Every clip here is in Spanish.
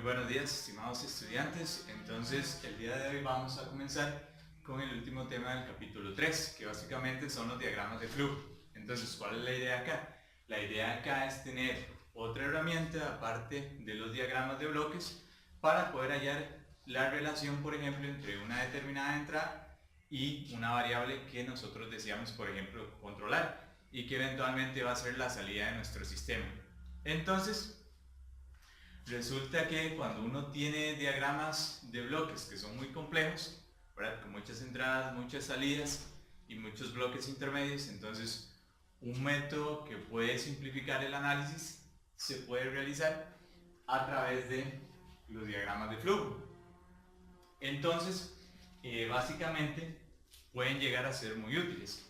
buenos días, estimados estudiantes. Entonces, el día de hoy vamos a comenzar con el último tema del capítulo 3, que básicamente son los diagramas de flujo. Entonces, ¿cuál es la idea acá? La idea acá es tener otra herramienta aparte de los diagramas de bloques para poder hallar la relación, por ejemplo, entre una determinada entrada y una variable que nosotros deseamos, por ejemplo, controlar y que eventualmente va a ser la salida de nuestro sistema. Entonces, resulta que cuando uno tiene diagramas de bloques que son muy complejos, ¿verdad? Con muchas entradas, muchas salidas y muchos bloques intermedios, entonces un método que puede simplificar el análisis se puede realizar a través de los diagramas de flujo. Entonces, básicamente pueden llegar a ser muy útiles.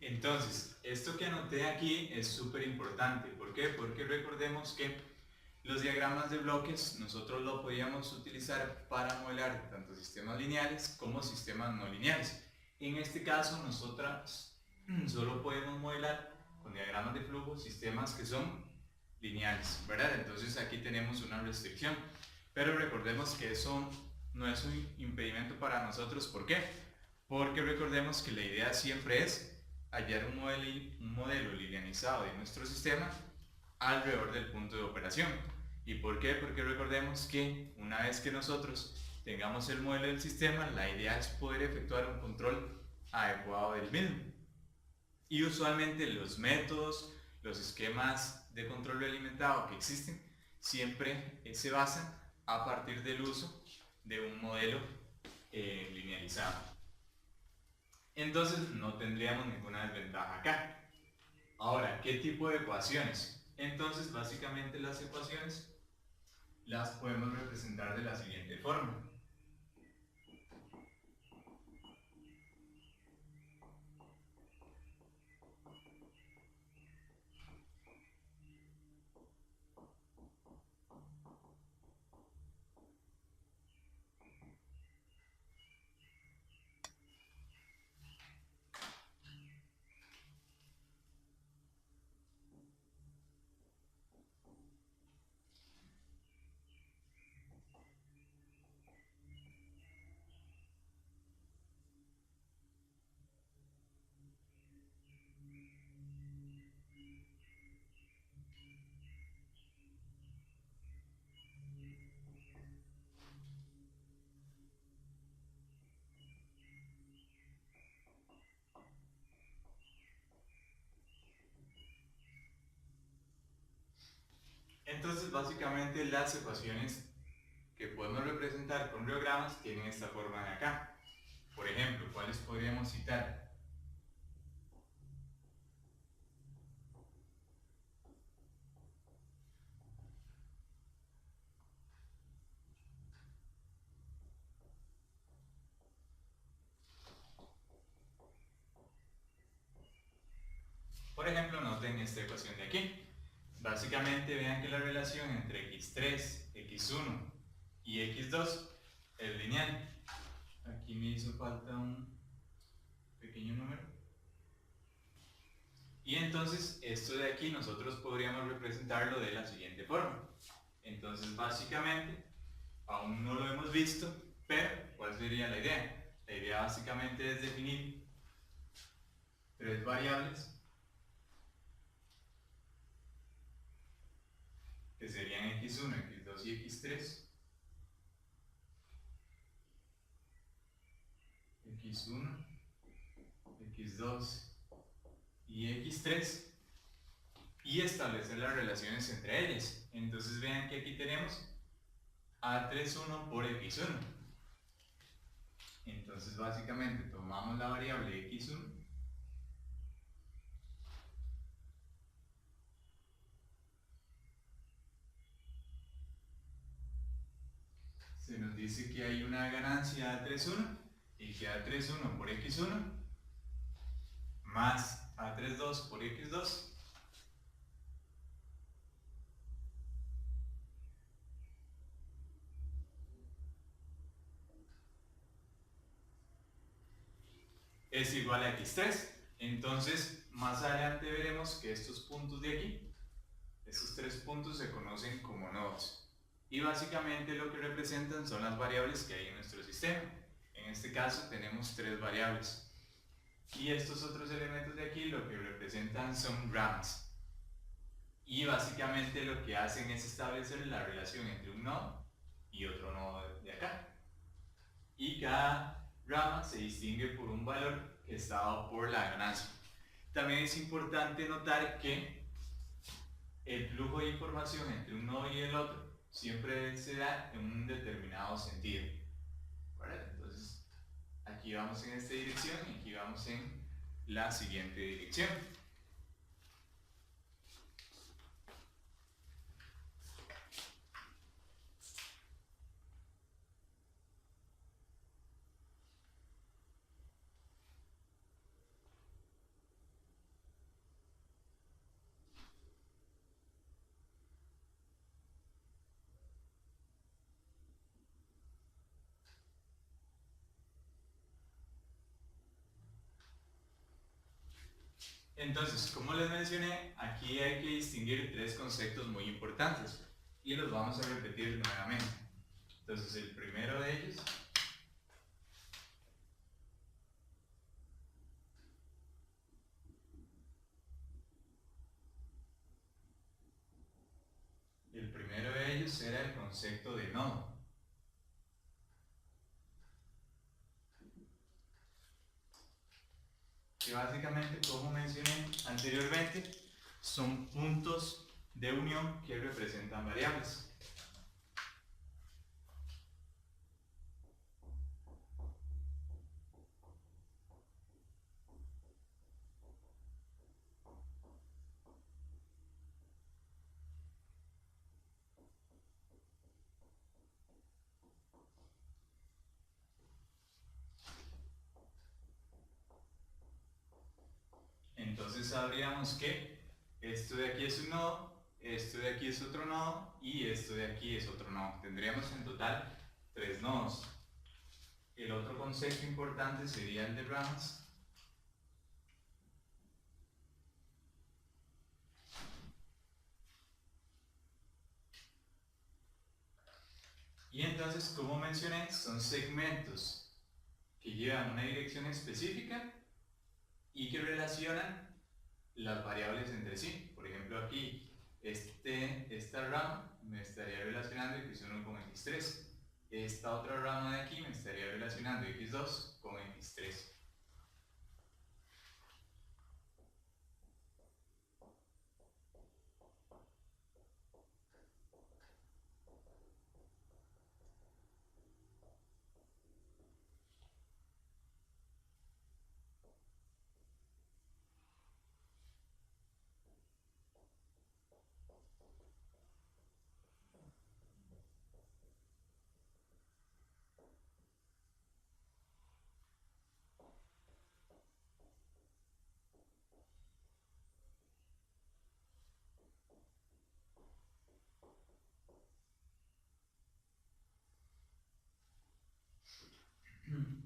Entonces, esto que anoté aquí es súper importante. ¿Por qué? Porque recordemos que los diagramas de bloques nosotros lo podíamos utilizar para modelar tanto sistemas lineales como sistemas no lineales. En este caso, nosotras solo podemos modelar con diagramas de flujo sistemas que son lineales, ¿verdad? Entonces aquí tenemos una restricción. Pero recordemos que eso no es un impedimento para nosotros. ¿Por qué? Porque recordemos que la idea siempre es hallar un modelo linealizado de nuestro sistema alrededor del punto de operación. ¿Y por qué? Porque recordemos que una vez que nosotros tengamos el modelo del sistema, la idea es poder efectuar un control adecuado del mismo. Y usualmente los métodos, los esquemas de control realimentado que existen, siempre se basan a partir del uso de un modelo linealizado. Entonces no tendríamos ninguna desventaja acá. Ahora, ¿qué tipo de ecuaciones? Entonces, básicamente las ecuaciones las podemos representar de la siguiente forma. Entonces, básicamente las ecuaciones que podemos representar con reogramas tienen esta forma de acá. Por ejemplo, ¿cuáles podríamos citar? Por ejemplo, noten esta ecuación de aquí. Básicamente vean que la relación entre x3, x1 y x2 es lineal. Aquí me hizo falta un pequeño número. Y entonces esto de aquí nosotros podríamos representarlo de la siguiente forma. Entonces básicamente, aún no lo hemos visto, pero ¿cuál sería la idea? La idea básicamente es definir tres variables que serían x1, x2 y x3. x1, x2 y x3, y establecer las relaciones entre ellas. Entonces vean que aquí tenemos a31 por x1. Entonces básicamente tomamos la variable x1 se nos dice que hay una ganancia A31 y que A31 por x1 más A32 por x2 es igual a x3. Entonces más adelante veremos que estos puntos de aquí, estos tres puntos, se conocen como nodos. Y básicamente lo que representan son las variables que hay en nuestro sistema. En este caso tenemos tres variables. Y estos otros elementos de aquí lo que representan son ramas. Y básicamente lo que hacen es establecer la relación entre un nodo y otro nodo de acá. Y cada rama se distingue por un valor que está dado por la ganancia. También es importante notar que el flujo de información entre un nodo y el otro siempre se da en un determinado sentido. ¿Vale? Entonces, aquí vamos en esta dirección y aquí vamos en la siguiente dirección. Entonces, como les mencioné, aquí hay que distinguir tres conceptos muy importantes y los vamos a repetir nuevamente. Entonces, el primero de ellos era el concepto de nodo. Que básicamente, como mencioné anteriormente, son puntos de unión que representan variables. Entonces sabríamos que esto de aquí es un nodo, esto de aquí es otro nodo y esto de aquí es otro nodo. Tendríamos en total tres nodos. El otro concepto importante sería el de ramas. Y entonces, como mencioné, son segmentos que llevan una dirección específica y que relacionan las variables entre sí. Por ejemplo, aquí, esta rama me estaría relacionando x1 con x3. Esta otra rama de aquí me estaría relacionando x2 con x3.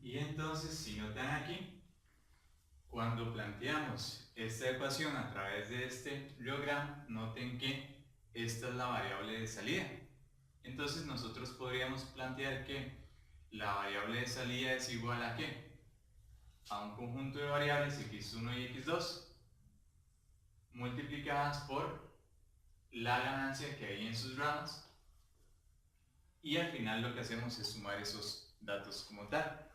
Y entonces, si notan aquí, cuando planteamos esta ecuación a través de este diagrama, noten que esta es la variable de salida. Entonces nosotros podríamos plantear que la variable de salida es igual a ¿qué? A un conjunto de variables x1 y x2 multiplicadas por la ganancia que hay en sus ramas y al final lo que hacemos es sumar esos datos como tal.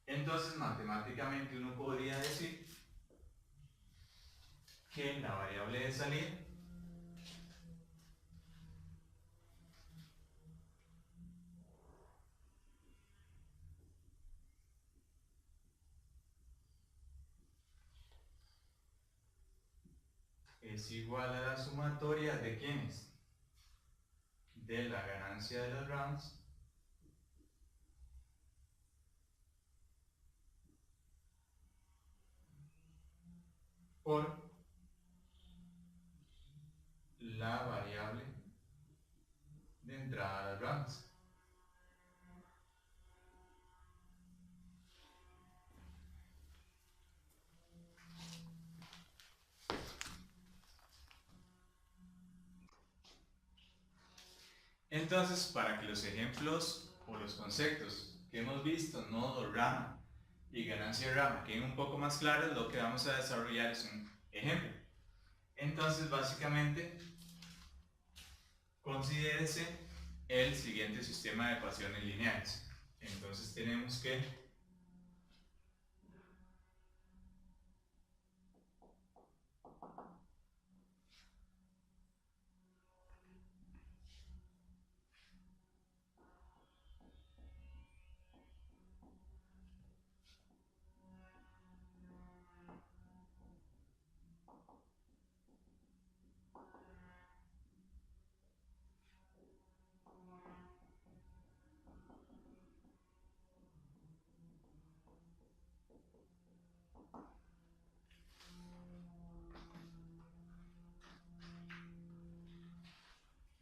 Entonces matemáticamente uno podría decir que la variable de salida es igual a la sumatoria de ¿quiénes? De la ganancia de las ramas por la variable de entrada a las ramas. Entonces, para que los ejemplos o los conceptos que hemos visto, nodo, rama y ganancia de rama, queden un poco más claros, lo que vamos a desarrollar es un ejemplo. Entonces, básicamente, considérese el siguiente sistema de ecuaciones lineales. Entonces, tenemos que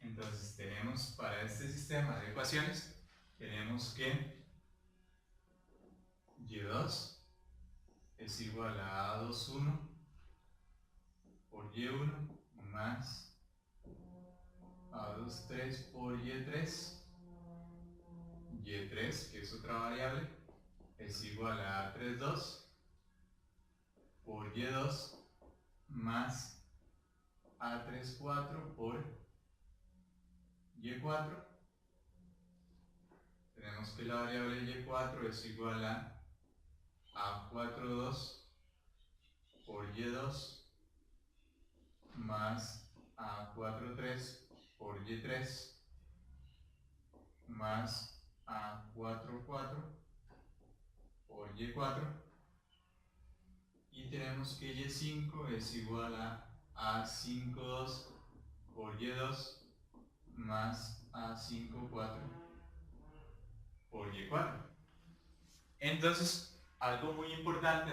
Entonces tenemos para este sistema de ecuaciones, tenemos que y2 es igual a A21 por y1 más A23 por y3, y3 que es otra variable, es igual a A32 por y2 más A34 por y4. Tenemos que la variable y4 es igual a A42 por y2 más A43 por y3 más A44 por y4, y tenemos que y5 es igual a A52 por y2 más A54 por y4. Entonces, algo muy importante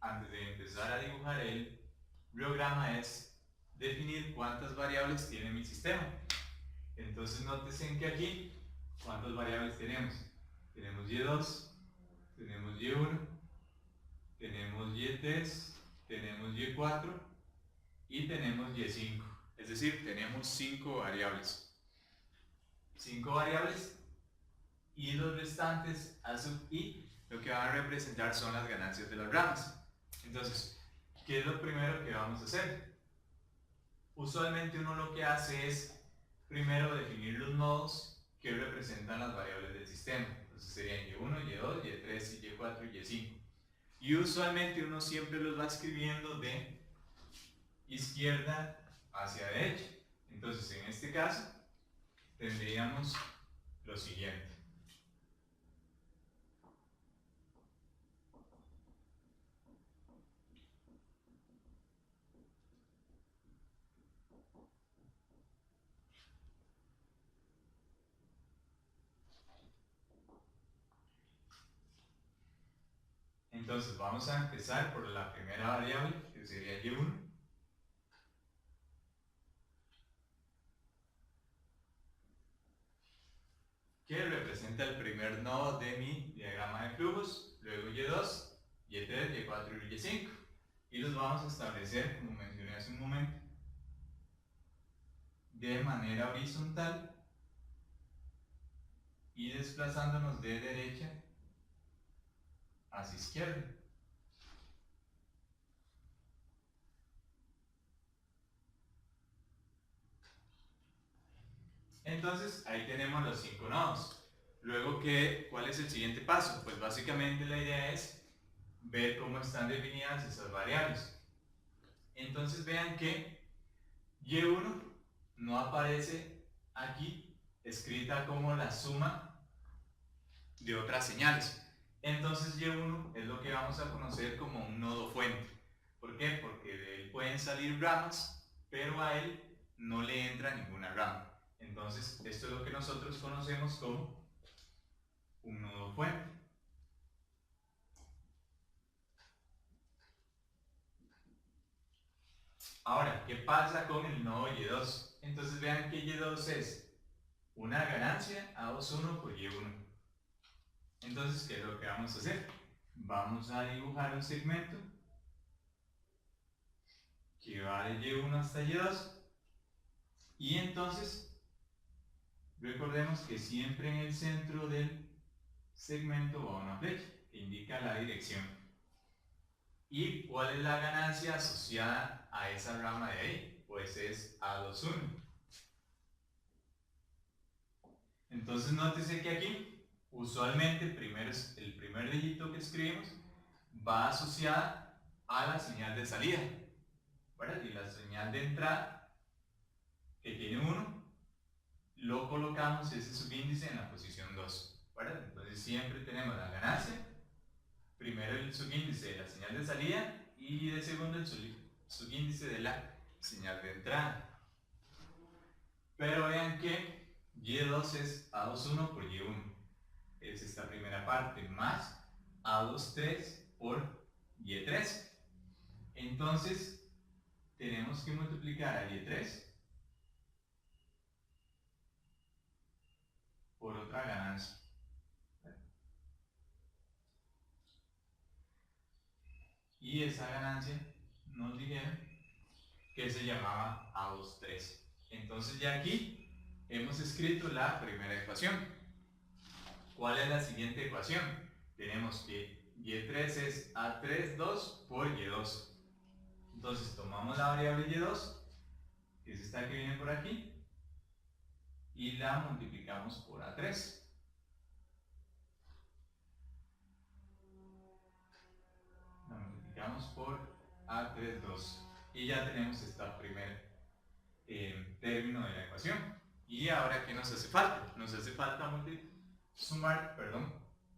antes de empezar a dibujar el biograma es definir cuántas variables tiene mi sistema. Entonces, nótese que aquí, ¿cuántas variables tenemos? Tenemos y2, tenemos y1, tenemos y3, tenemos y4 y tenemos y5. Es decir, tenemos 5 variables. 5 variables y los restantes A sub i lo que van a representar son las ganancias de las ramas. Entonces, ¿qué es lo primero que vamos a hacer? Usualmente uno lo que hace es primero definir los nodos que representan las variables del sistema. Entonces serían y1, y2, y3, y4 y y5. Y usualmente uno siempre los va escribiendo de izquierda hacia derecha. Entonces en este caso tendríamos lo siguiente. Entonces vamos a empezar por la primera variable, que sería y1. Que representa el primer nodo de mi diagrama de flujos, luego y2, y3, y4 y y5. Y los vamos a establecer, como mencioné hace un momento, de manera horizontal y desplazándonos de derecha hacia izquierda. Entonces ahí tenemos los 5 nodos. Luego, ¿cuál es el siguiente paso? Pues básicamente la idea es ver cómo están definidas esas variables. Entonces vean que Y1 no aparece aquí escrita como la suma de otras señales. Entonces Y1 es lo que vamos a conocer como un nodo fuente. ¿Por qué? Porque de él pueden salir ramas, pero a él no le entra ninguna rama. Entonces esto es lo que nosotros conocemos como un nodo fuente. Ahora, ¿qué pasa con el nodo Y2? Entonces vean que Y2 es una ganancia A21 por Y1. Entonces, ¿qué es lo que vamos a hacer? Vamos a dibujar un segmento que va de Y1 hasta Y2. Y entonces, recordemos que siempre en el centro del segmento va una flecha que indica la dirección. ¿Y cuál es la ganancia asociada a esa rama de ahí? Pues es A21. Entonces nótese que aquí, usualmente el primer dígito que escribimos va asociada a la señal de salida, ¿verdad? Y la señal de entrada, que tiene 1, lo colocamos ese subíndice en la posición 2, ¿verdad? Entonces siempre tenemos la ganancia, primero el subíndice de la señal de salida y de segundo el subíndice de la señal de entrada. Pero vean que Y2 es A21 por Y1, es esta primera parte, más A23 por Y3. Entonces, tenemos que multiplicar a Y3 por otra ganancia. Y esa ganancia nos dijeron que se llamaba A23. Entonces ya aquí hemos escrito la primera ecuación. ¿Cuál es la siguiente ecuación? Tenemos que Y3 es A32 por Y2. Entonces tomamos la variable Y2, que es esta que viene por aquí, y la multiplicamos por A3. La multiplicamos por A32. Y ya tenemos este primer término de la ecuación. Y ahora, ¿qué nos hace falta? Nos hace falta sumar,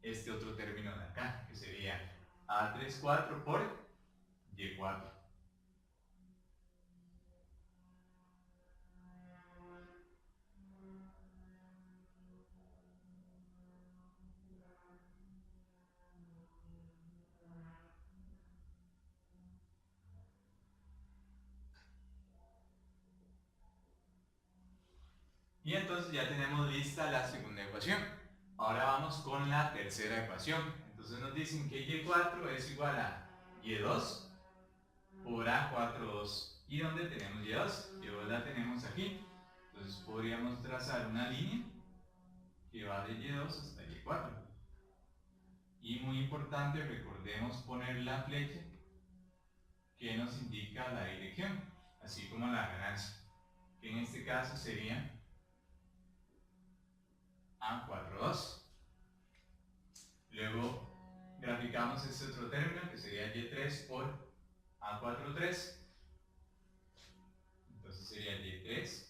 este otro término de acá, que sería A34 por Y4. Y entonces ya tenemos lista la segunda ecuación. Ahora vamos con la tercera ecuación. Entonces nos dicen que Y4 es igual a Y2 por A42. ¿Y dónde tenemos Y2? Y2 la tenemos aquí. Entonces podríamos trazar una línea que va de Y2 hasta Y4. Y muy importante, recordemos poner la flecha que nos indica la dirección, así como la ganancia, que en este caso sería A42. Luego graficamos este otro término que sería Y3 por A43. Entonces sería Y3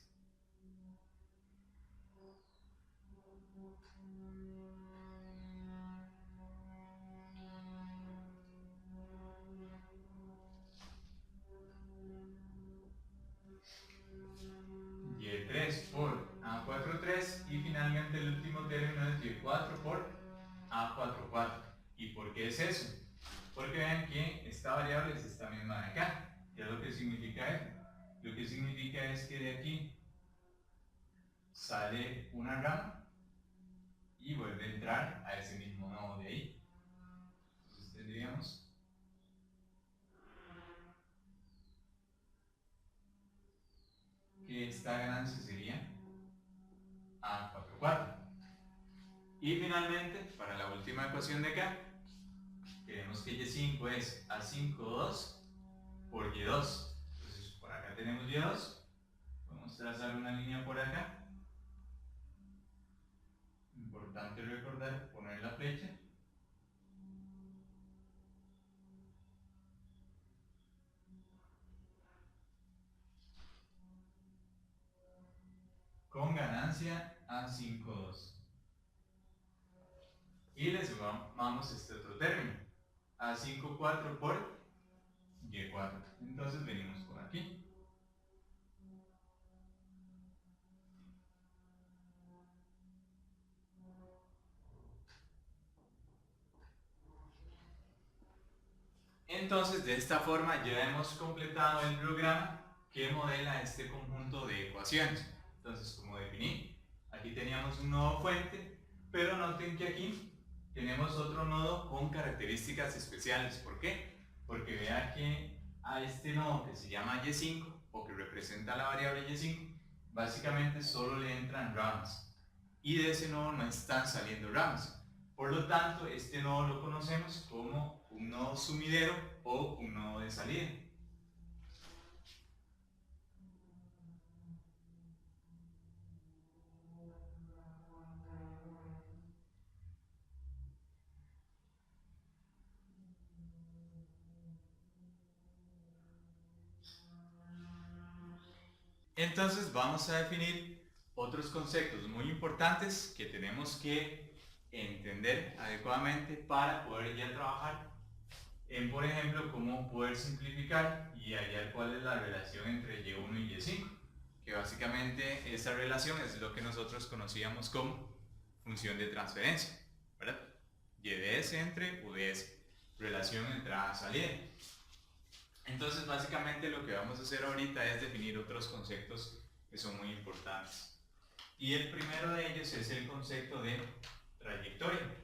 Y3 por A43 y finalmente el último término es Y4 por A44. ¿Y por qué es eso? Porque vean que esta variable es esta misma de acá. ¿Qué es lo que significa eso? Lo que significa es que de aquí sale una rama y vuelve a entrar a ese mismo nodo de ahí. Entonces tendríamos que esta ganancia sería A44. Y finalmente, para la última ecuación de acá, tenemos que Y5 es A52 por Y2. Entonces por acá tenemos Y2, podemos trazar una línea por acá importante recordar poner la flecha con ganancia a 5,2. Y le sumamos este otro término, a 5,4 por y4. Entonces venimos por aquí. Entonces, de esta forma ya hemos completado el programa que modela este conjunto de ecuaciones. Entonces, como definí, aquí teníamos un nodo fuente, pero noten que aquí tenemos otro nodo con características especiales. ¿Por qué? Porque vea que a este nodo que se llama Y5, o que representa la variable Y5, básicamente solo le entran ramas. Y de ese nodo no están saliendo ramas. Por lo tanto, este nodo lo conocemos como un nodo sumidero o un nodo de salida. Entonces vamos a definir otros conceptos muy importantes que tenemos que entender adecuadamente para poder ya trabajar en, por ejemplo, cómo poder simplificar y hallar cuál es la relación entre Y1 y Y5, que básicamente esa relación es lo que nosotros conocíamos como función de transferencia, ¿verdad? Y de S entre U de S, relación entrada-salida. Entonces, básicamente lo que vamos a hacer ahorita es definir otros conceptos que son muy importantes. Y el primero de ellos es el concepto de trayectoria.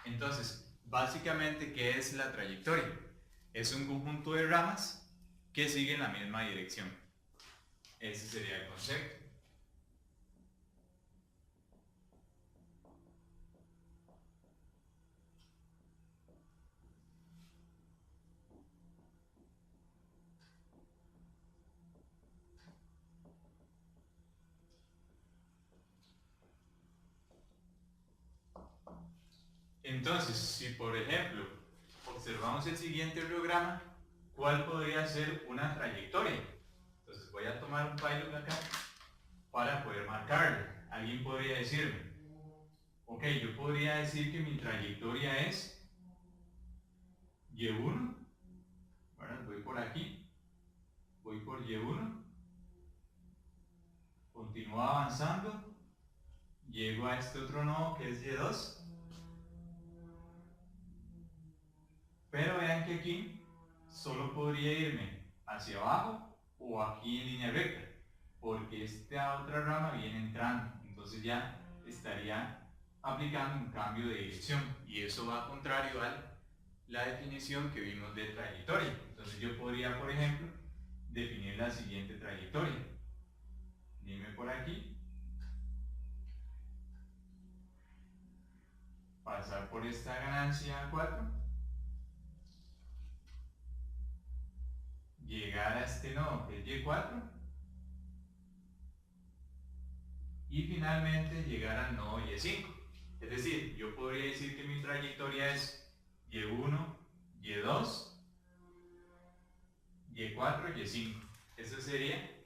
Entonces, básicamente, ¿qué es la trayectoria? Es un conjunto de ramas que siguen la misma dirección. Ese sería el concepto. Entonces, si por ejemplo observamos el siguiente diagrama, ¿cuál podría ser una trayectoria? Entonces voy a tomar un pilot acá para poder marcarlo. Alguien podría decirme, ok, yo podría decir que mi trayectoria es Y1, ¿verdad? Voy por aquí, voy por Y1, continúo avanzando, llego a este otro nodo que es Y2, pero vean que aquí solo podría irme hacia abajo o aquí en línea recta, porque esta otra rama viene entrando, entonces ya estaría aplicando un cambio de dirección y eso va contrario a la definición que vimos de trayectoria. Entonces yo podría, por ejemplo, definir la siguiente trayectoria. Dime por aquí, pasar por esta ganancia 4, llegar a este nodo que es Y4 y finalmente llegar al nodo Y5. Es decir, yo podría decir que mi trayectoria es Y1, Y2, Y4, Y5. Esa sería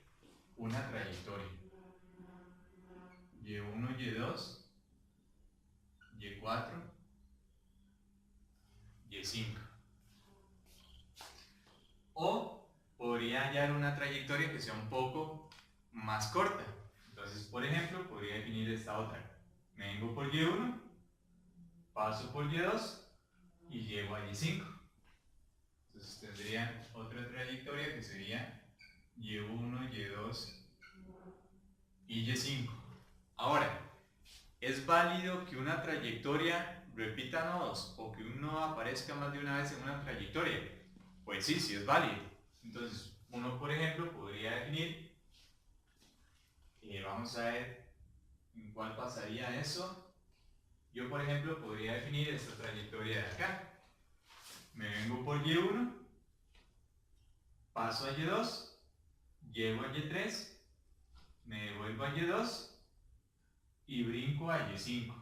una trayectoria. Y1, Y2, Y4, Y5. O podría hallar una trayectoria que sea un poco más corta. Entonces, por ejemplo, podría definir esta otra. Me vengo por Y1, paso por Y2 y llego a Y5. Entonces tendría otra trayectoria que sería Y1, Y2 y Y5. Ahora, ¿es válido que una trayectoria repita nodos o que un nodo aparezca más de una vez en una trayectoria? Pues sí, sí es válido. Entonces, uno, por ejemplo, podría definir, vamos a ver en cuál pasaría eso. yo por ejemplo podría definir esta trayectoria de acá. Me vengo por Y1, paso a Y2, llego a Y3, me devuelvo a Y2 y brinco a Y5.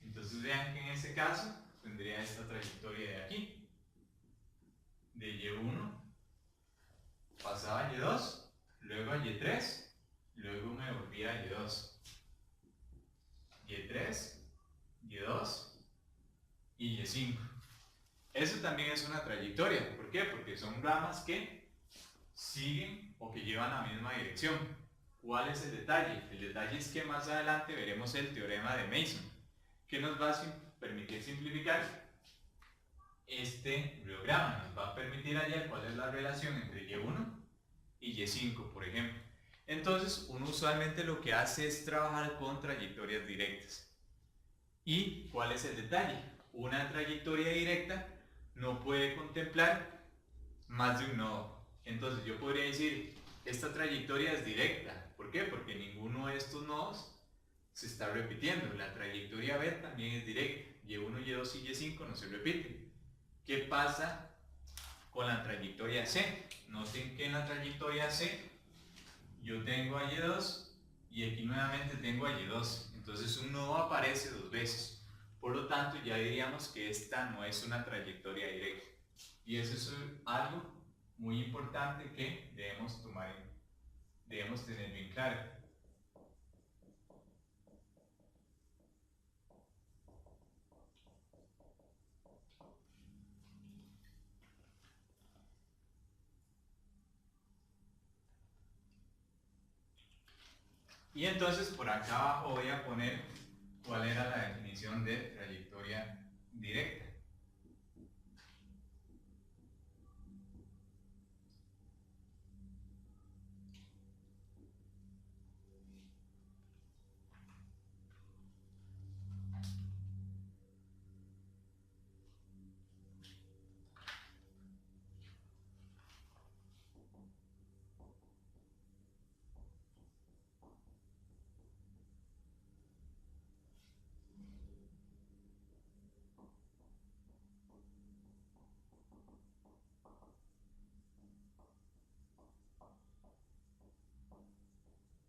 Entonces vean que en este caso tendría esta trayectoria de aquí. De Y1, pasaba a Y2, luego a Y3, luego me volví a Y2. Y3, Y2 y Y5. Eso también es una trayectoria. ¿Por qué? Porque son ramas que siguen o que llevan la misma dirección. ¿Cuál es el detalle? El detalle es que más adelante veremos el teorema de Mason, que nos va a permitir simplificar este biograma. Nos va a permitir hallar cuál es la relación entre Y1 y Y5, por ejemplo. Entonces, uno usualmente lo que hace es trabajar con trayectorias directas. ¿Y cuál es el detalle? Una trayectoria directa no puede contemplar más de un nodo. Entonces yo podría decir, esta trayectoria es directa. ¿Por qué? Porque ninguno de estos nodos se está repitiendo. La trayectoria B también es directa. Y1, Y2 y Y5 no se repiten. ¿Qué pasa con la trayectoria C? Noten que en la trayectoria C yo tengo a Y2 y aquí nuevamente tengo a Y2. Entonces un nodo aparece dos veces. Por lo tanto, ya diríamos que esta no es una trayectoria directa. Y eso es algo muy importante que debemos tener bien claro. Y entonces por acá abajo voy a poner cuál era la definición de trayectoria directa.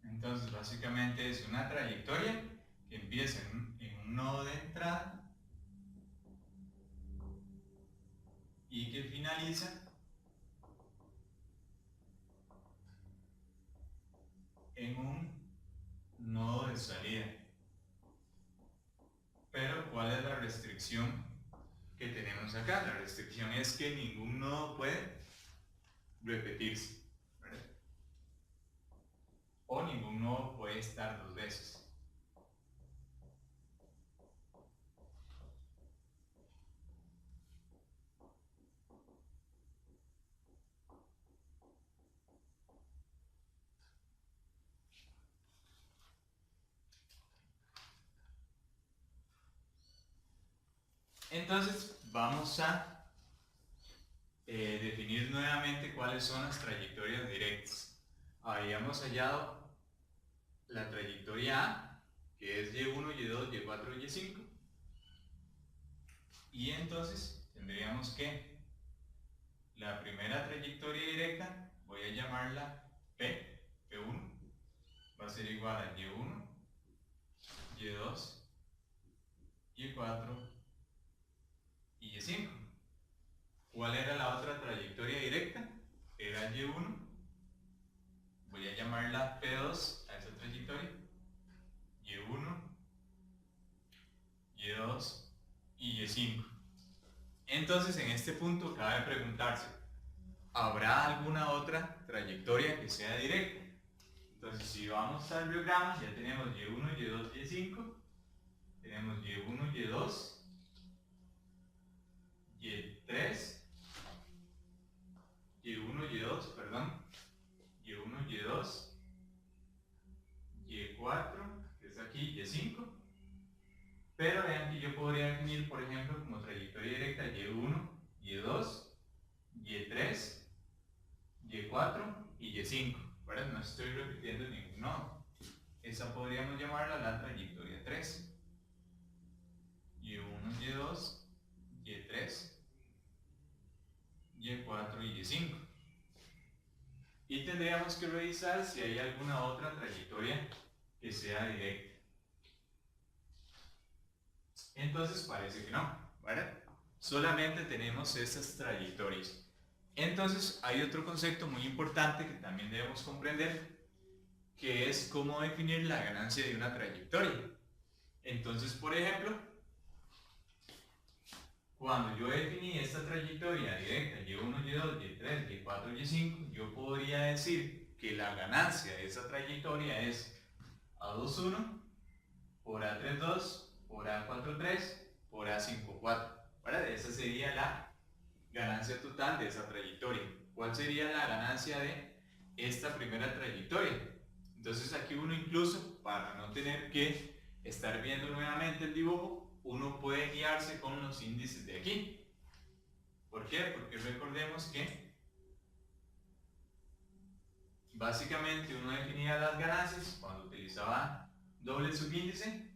Entonces básicamente es una trayectoria que empieza en un nodo de entrada y que finaliza en un nodo de salida. Pero ¿cuál es la restricción que tenemos acá? La restricción es que ningún nodo puede repetirse, ¿verdad? O ningún nodo puede estar dos veces. Entonces vamos a definir nuevamente cuáles son las trayectorias directas. Habíamos hallado la trayectoria A, que es Y1, Y2, Y4, Y5. Y entonces tendríamos que la primera trayectoria directa, voy a llamarla P, P1, va a ser igual a Y1, Y2, Y4 y Y5. ¿Cuál era la otra trayectoria directa? Era Y1. Voy a llamarla P2 a esa trayectoria. Y1, Y2 y Y5. Entonces, en este punto cabe preguntarse, ¿habrá alguna otra trayectoria que sea directa? Entonces, si vamos al biograma, ya tenemos Y1, Y2, Y5. Tenemos Y1, Y2, Y3, Y1, Y2, perdón, Y1, Y2, Y4, que es aquí, Y5. Pero vean que yo podría definir, por ejemplo, como trayectoria directa Y1, Y2, Y3, Y4 y Y5. ¿Verdad? No estoy repitiendo ningún nodo. Esa podríamos llamarla la trayectoria 3. y4 y y5. Y tendríamos que revisar si hay alguna otra trayectoria que sea directa. Entonces parece que no, ¿verdad? Solamente tenemos estas trayectorias. Entonces hay otro concepto muy importante que también debemos comprender, que es cómo definir la ganancia de una trayectoria. Entonces, por ejemplo, cuando yo definí esta trayectoria directa, y1, y2, y3, y4, y5, yo podría decir que la ganancia de esa trayectoria es A21 por A32 por A43 por A54. ¿Verdad? Esa sería la ganancia total de esa trayectoria. ¿Cuál sería la ganancia de esta primera trayectoria? Entonces aquí uno incluso, para no tener que estar viendo nuevamente el dibujo, uno puede guiarse con los índices de aquí. ¿Por qué? Porque recordemos que básicamente uno definía las ganancias cuando utilizaba doble subíndice.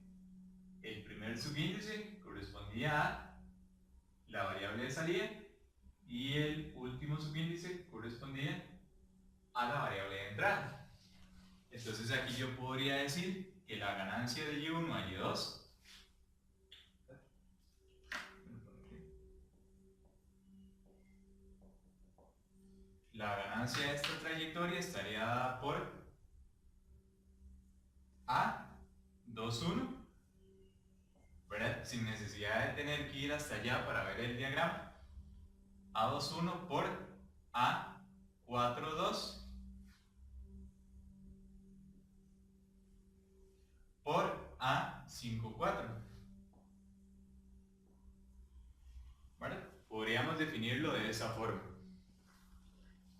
El primer subíndice correspondía a la variable de salida y el último subíndice correspondía a la variable de entrada. Entonces aquí yo podría decir que la ganancia de y1 a y2 la ganancia de esta trayectoria estaría dada por A21, ¿verdad? Sin necesidad de tener que ir hasta allá para ver el diagrama. A21 por A42 por A54. ¿Vale? Podríamos definirlo de esa forma.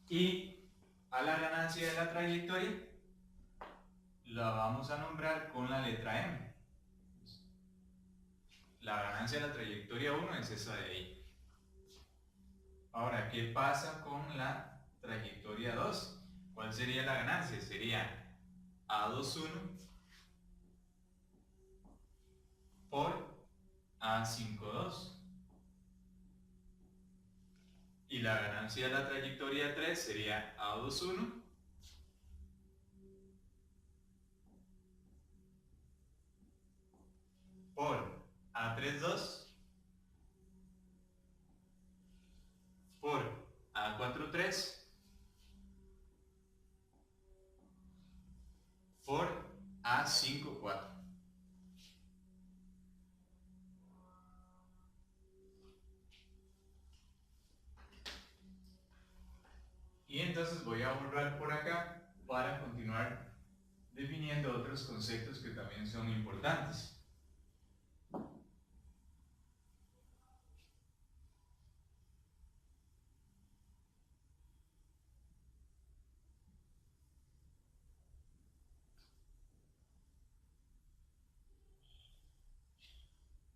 Y a la ganancia de la trayectoria la vamos a nombrar con la letra M. La ganancia de la trayectoria 1 es esa de ahí. Ahora, ¿qué pasa con la trayectoria 2? ¿Cuál sería la ganancia? Sería A21 por A52. Y la ganancia de la trayectoria 3 sería A21 por A32 por A43 por A54. Y entonces voy a borrar por acá para continuar definiendo otros conceptos que también son importantes.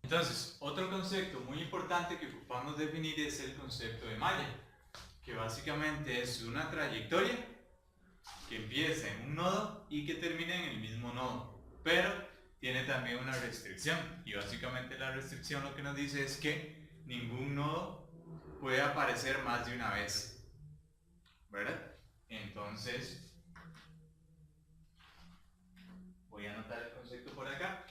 Entonces, otro concepto muy importante que ocupamos definir es el concepto de malla, que básicamente es una trayectoria que empieza en un nodo y que termina en el mismo nodo, pero tiene también una restricción, y básicamente la restricción lo que nos dice es que ningún nodo puede aparecer más de una vez, ¿verdad? Entonces, voy a anotar el concepto por acá.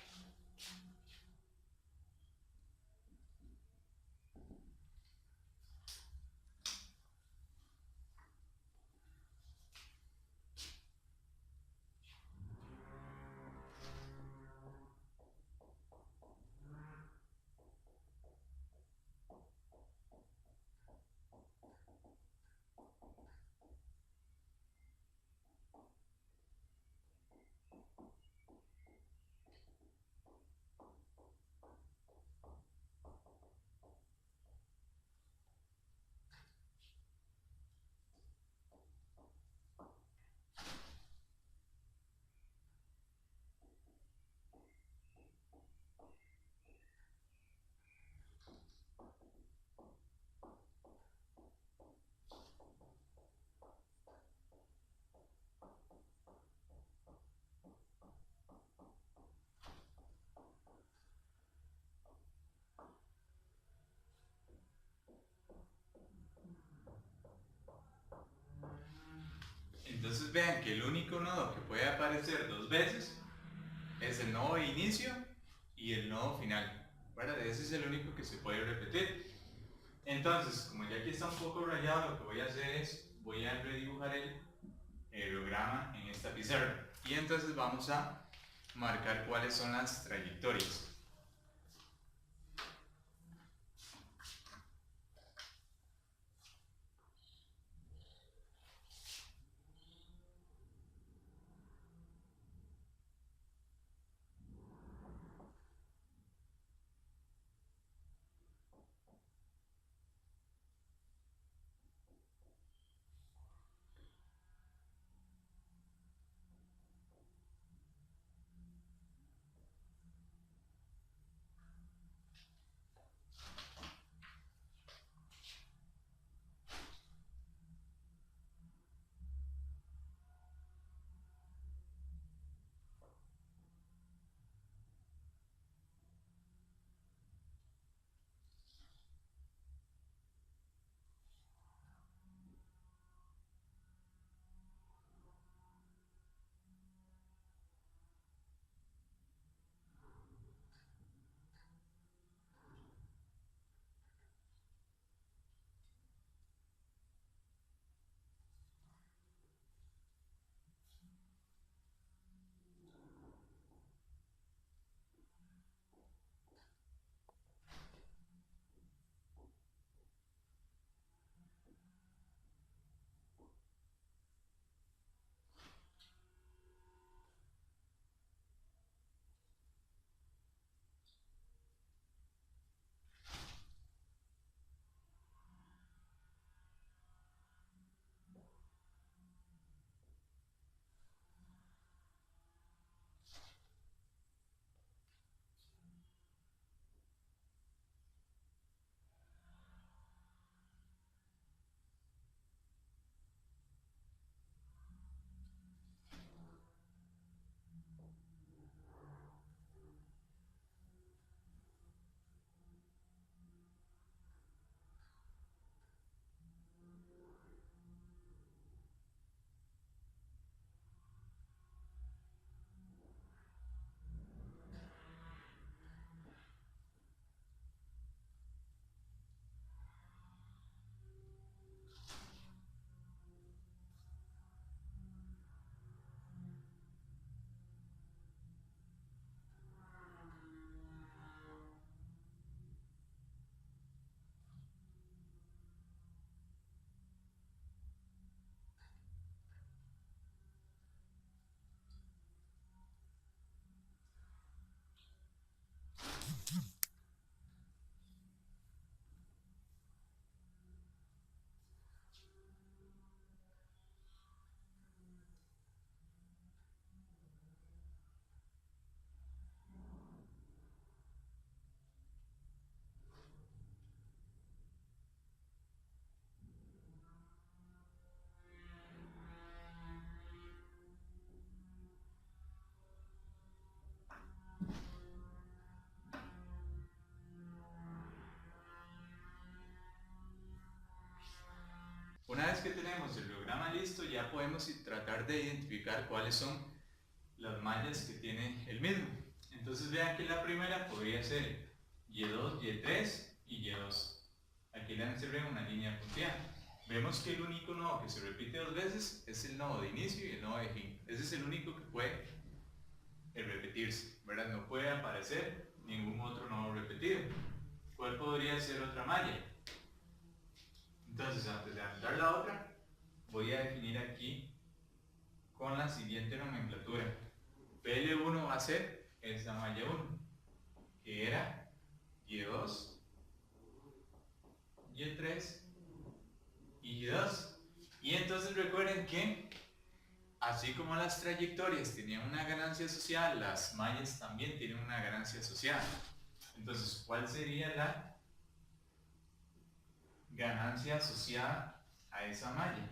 Entonces vean que el único nodo que puede aparecer dos veces es el nodo de inicio y el nodo final, ¿verdad? Ese es el único que se puede repetir. Entonces, como ya aquí está un poco rayado, lo que voy a hacer es, voy a redibujar el aerograma en esta pizarra. Y entonces vamos a marcar cuáles son las trayectorias. Una vez que tenemos el diagrama listo, ya podemos tratar de identificar cuáles son las mallas que tiene el mismo. Entonces vean que la primera podría ser Y2, Y3 y Y2. Aquí le encerré una línea punteada. Vemos que el único nodo que se repite dos veces es el nodo de inicio y el nodo de fin. Ese es el único que puede repetirse, ¿verdad? No puede aparecer ningún otro nodo repetido. ¿Cuál podría ser otra malla? Entonces, antes de anotar la otra, voy a definir aquí con la siguiente nomenclatura. PL1 va a ser esa malla 1, que era Y2, Y3 y Y2. Y entonces recuerden que, así como las trayectorias tenían una ganancia asociada, las mallas también tienen una ganancia asociada. Entonces, ¿cuál sería la ganancia asociada a esa malla?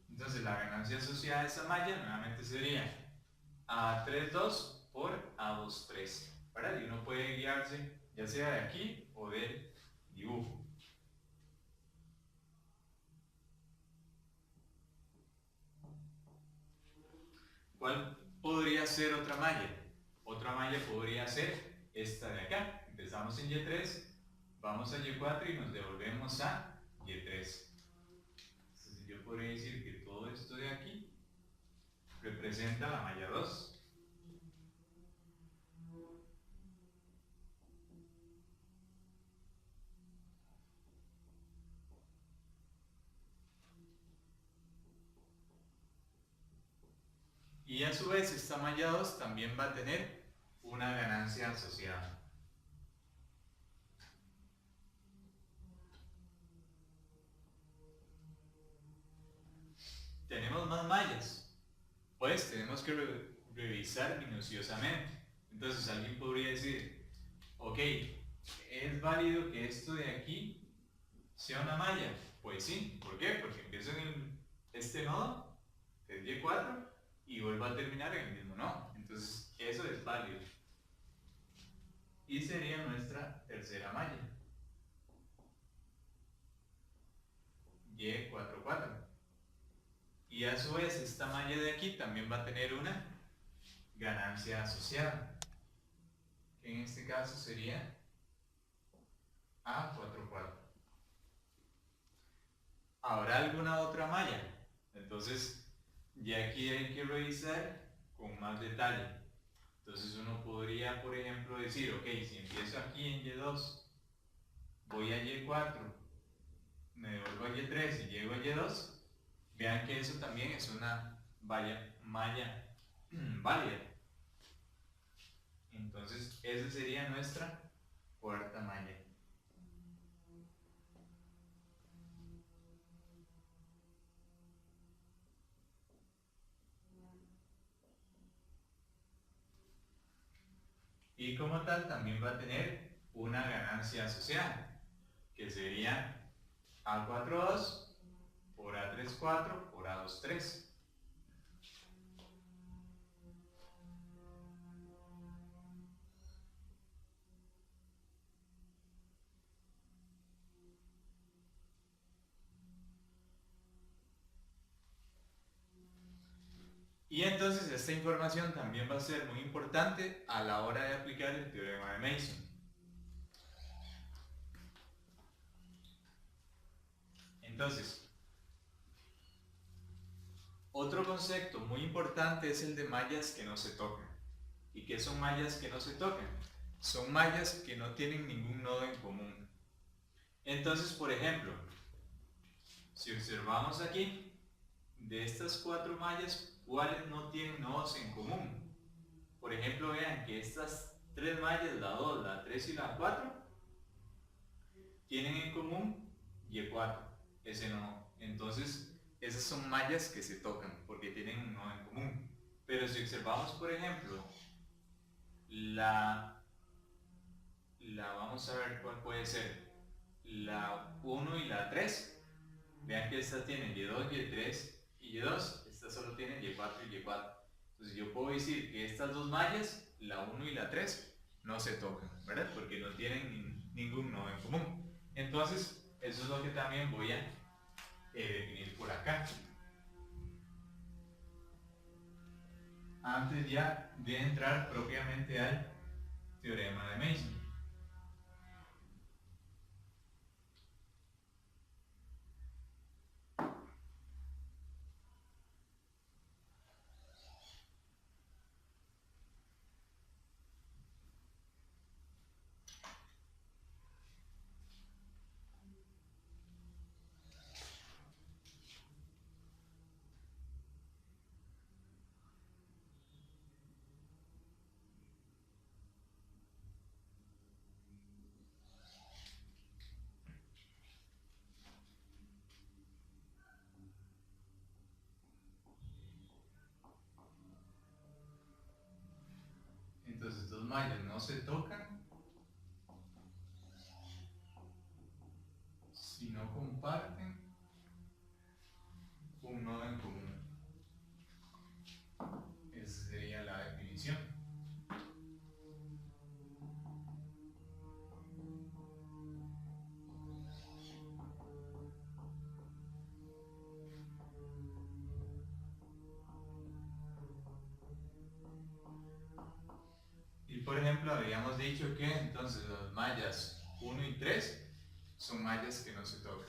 Entonces la ganancia asociada a esa malla nuevamente sería A32 por A23, ¿verdad? Y uno puede guiarse ya sea de aquí o del dibujo. ¿Cuál podría ser otra malla? Otra malla podría ser esta de acá. Empezamos en Y3, vamos a Y4 y nos devolvemos a Y3. Entonces yo podría decir que todo esto de aquí representa la malla 2. Y a su vez esta malla 2 también va a tener una ganancia asociada. Tenemos más mallas, pues tenemos que revisar minuciosamente. Entonces alguien podría decir, ok, ¿es válido que esto de aquí sea una malla? Pues sí, ¿por qué? Porque empiezo en este nodo, que es Y4, y vuelvo a terminar en el mismo nodo. Entonces eso es válido. Y sería nuestra tercera malla. Y44. Y a su vez esta malla de aquí también va a tener una ganancia asociada, que en este caso sería A44. ¿Habrá alguna otra malla? Entonces ya aquí hay que revisar con más detalle. Entonces uno podría, por ejemplo, decir, ok, si empiezo aquí en Y2, voy a Y4, me devuelvo a Y3 y llego a Y2, vean que eso también es una malla válida. Entonces esa sería nuestra cuarta malla. Y como tal también va a tener una ganancia asociada, que sería A42 por A34 por A23. Y entonces esta información también va a ser muy importante a la hora de aplicar el teorema de Mason. Entonces, otro concepto muy importante es el de mallas que no se tocan. ¿Y qué son mallas que no se tocan? Son mallas que no tienen ningún nodo en común. Entonces, por ejemplo, si observamos aquí, de estas cuatro mallas, ¿cuáles no tienen nodos en común? Por ejemplo, vean que estas tres mallas, la 2, la 3 y la 4, tienen en común Y4, ese nodo. Entonces, esas son mallas que se tocan porque tienen un nodo en común. Pero si observamos, por ejemplo, vamos a ver cuál puede ser, la 1 y la 3, vean que estas tienen Y2, Y3 y Y2, estas solo tienen Y4 y Y4. Entonces yo puedo decir que estas dos mallas, la 1 y la 3, no se tocan, ¿verdad? Porque no tienen ningún nodo en común. Entonces, eso es lo que también voy a definir por acá. Antes ya de entrar propiamente al teorema de Mason. Entonces, dos mallas no se tocan si no comparten un nodo en común. Esa sería la definición. Y por ejemplo, habíamos dicho que entonces las mallas 1 y 3 son mallas que no se tocan.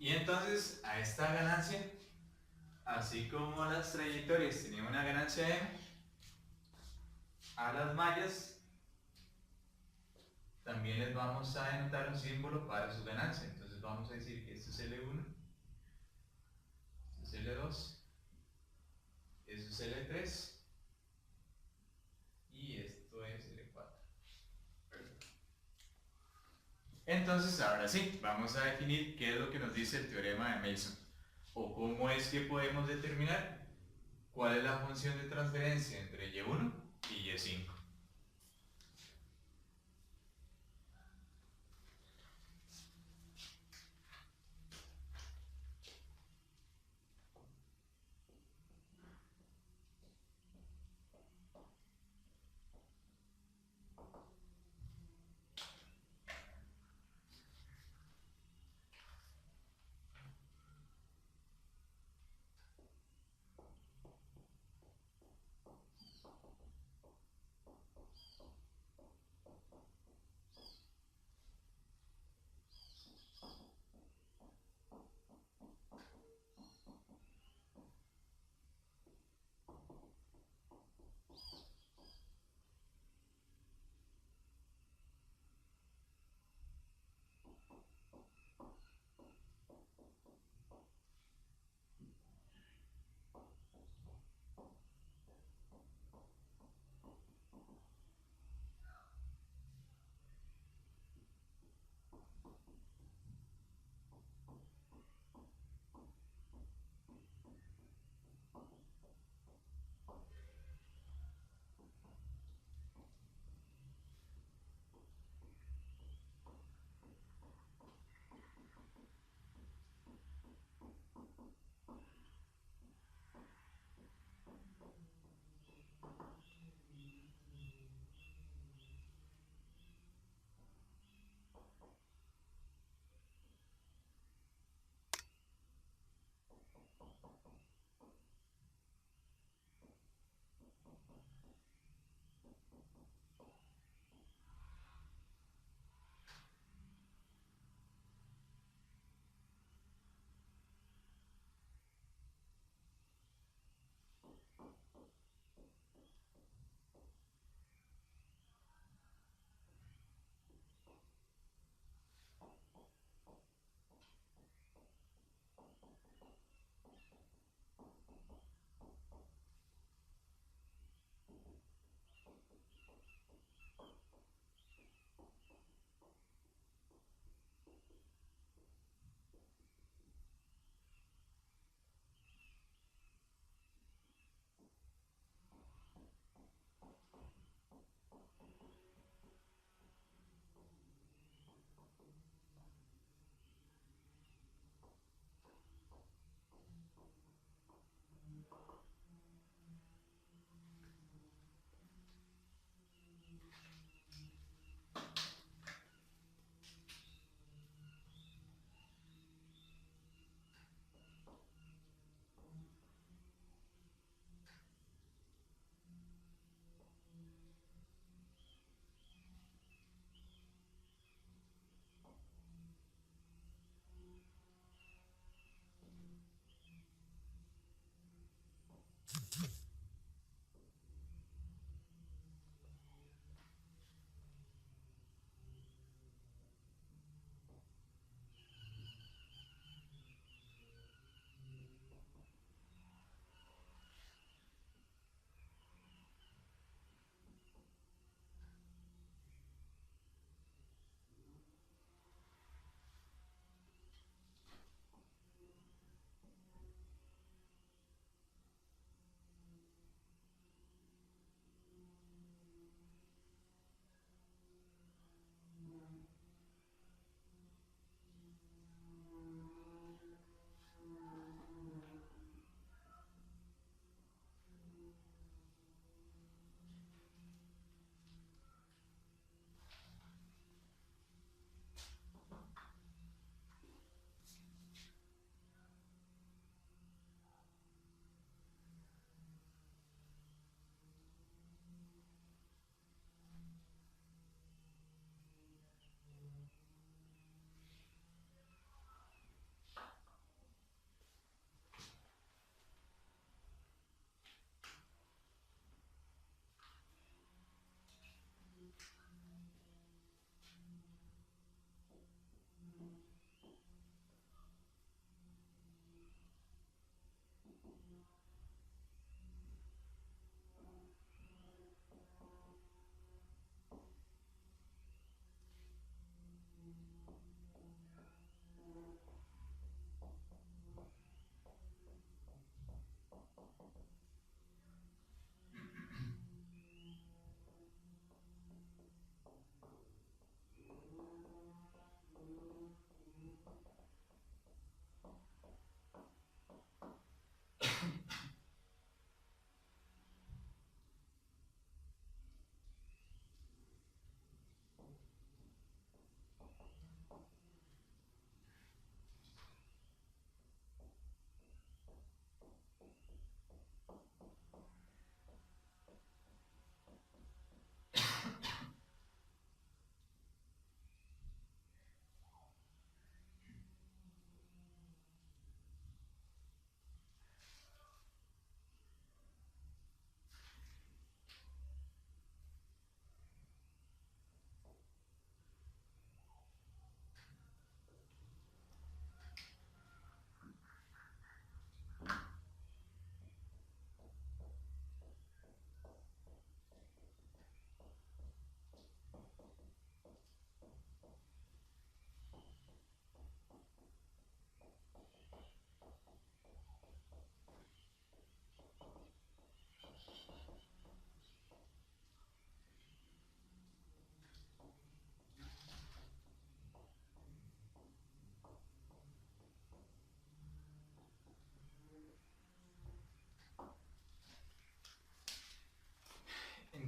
Y entonces a esta ganancia, así como las trayectorias tenían una ganancia M, a las mallas también les vamos a denotar un símbolo para su ganancia. Entonces vamos a decir que esto es L1, esto es L2, esto es L3 y esto es L4. Entonces ahora sí, vamos a definir qué es lo que nos dice el teorema de Mason, o cómo es que podemos determinar cuál es la función de transferencia entre Y1 y Y5.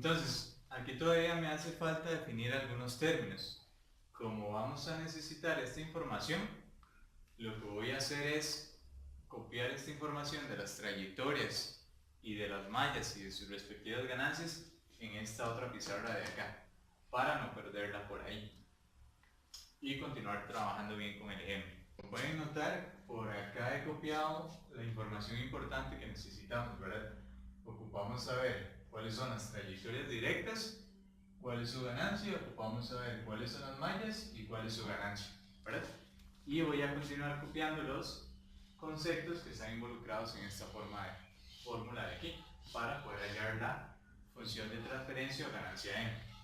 Entonces, aquí todavía me hace falta definir algunos términos. Como vamos a necesitar esta información, lo que voy a hacer es copiar esta información de las trayectorias y de las mallas y de sus respectivas ganancias en esta otra pizarra de acá, para no perderla por ahí y continuar trabajando bien con el ejemplo. Como pueden notar, por acá he copiado la información importante que necesitamos, ¿verdad? Ocupamos saber cuáles son las trayectorias directas, cuál es su ganancia, ocupamos saber cuáles son las mallas y cuál es su ganancia, ¿verdad? Y voy a continuar copiando los conceptos que están involucrados en esta fórmula de aquí para poder hallar la función de transferencia o ganancia M.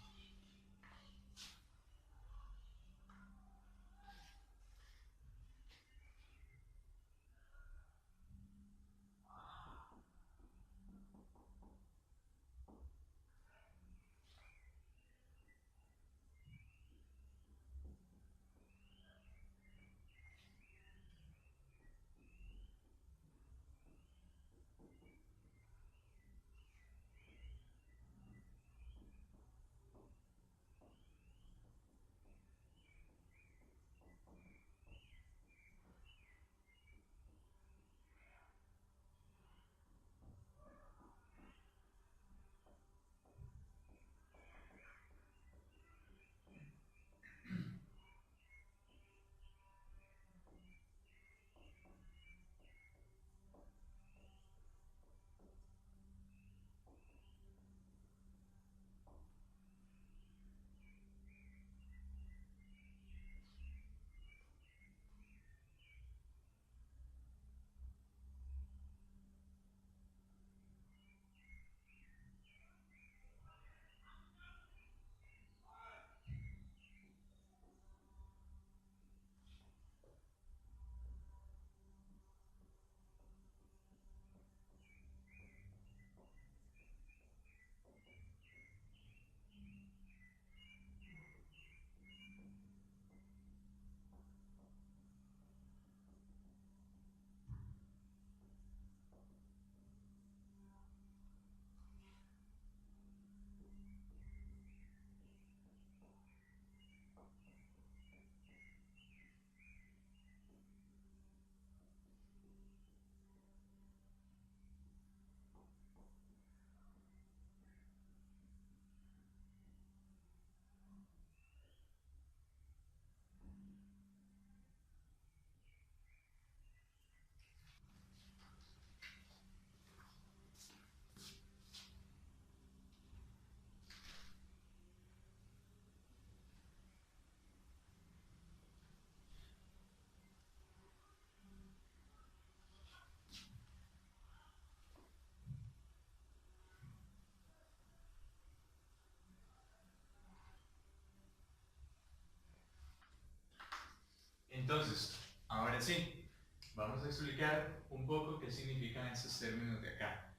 Entonces, ahora sí, vamos a explicar un poco qué significan estos términos de acá.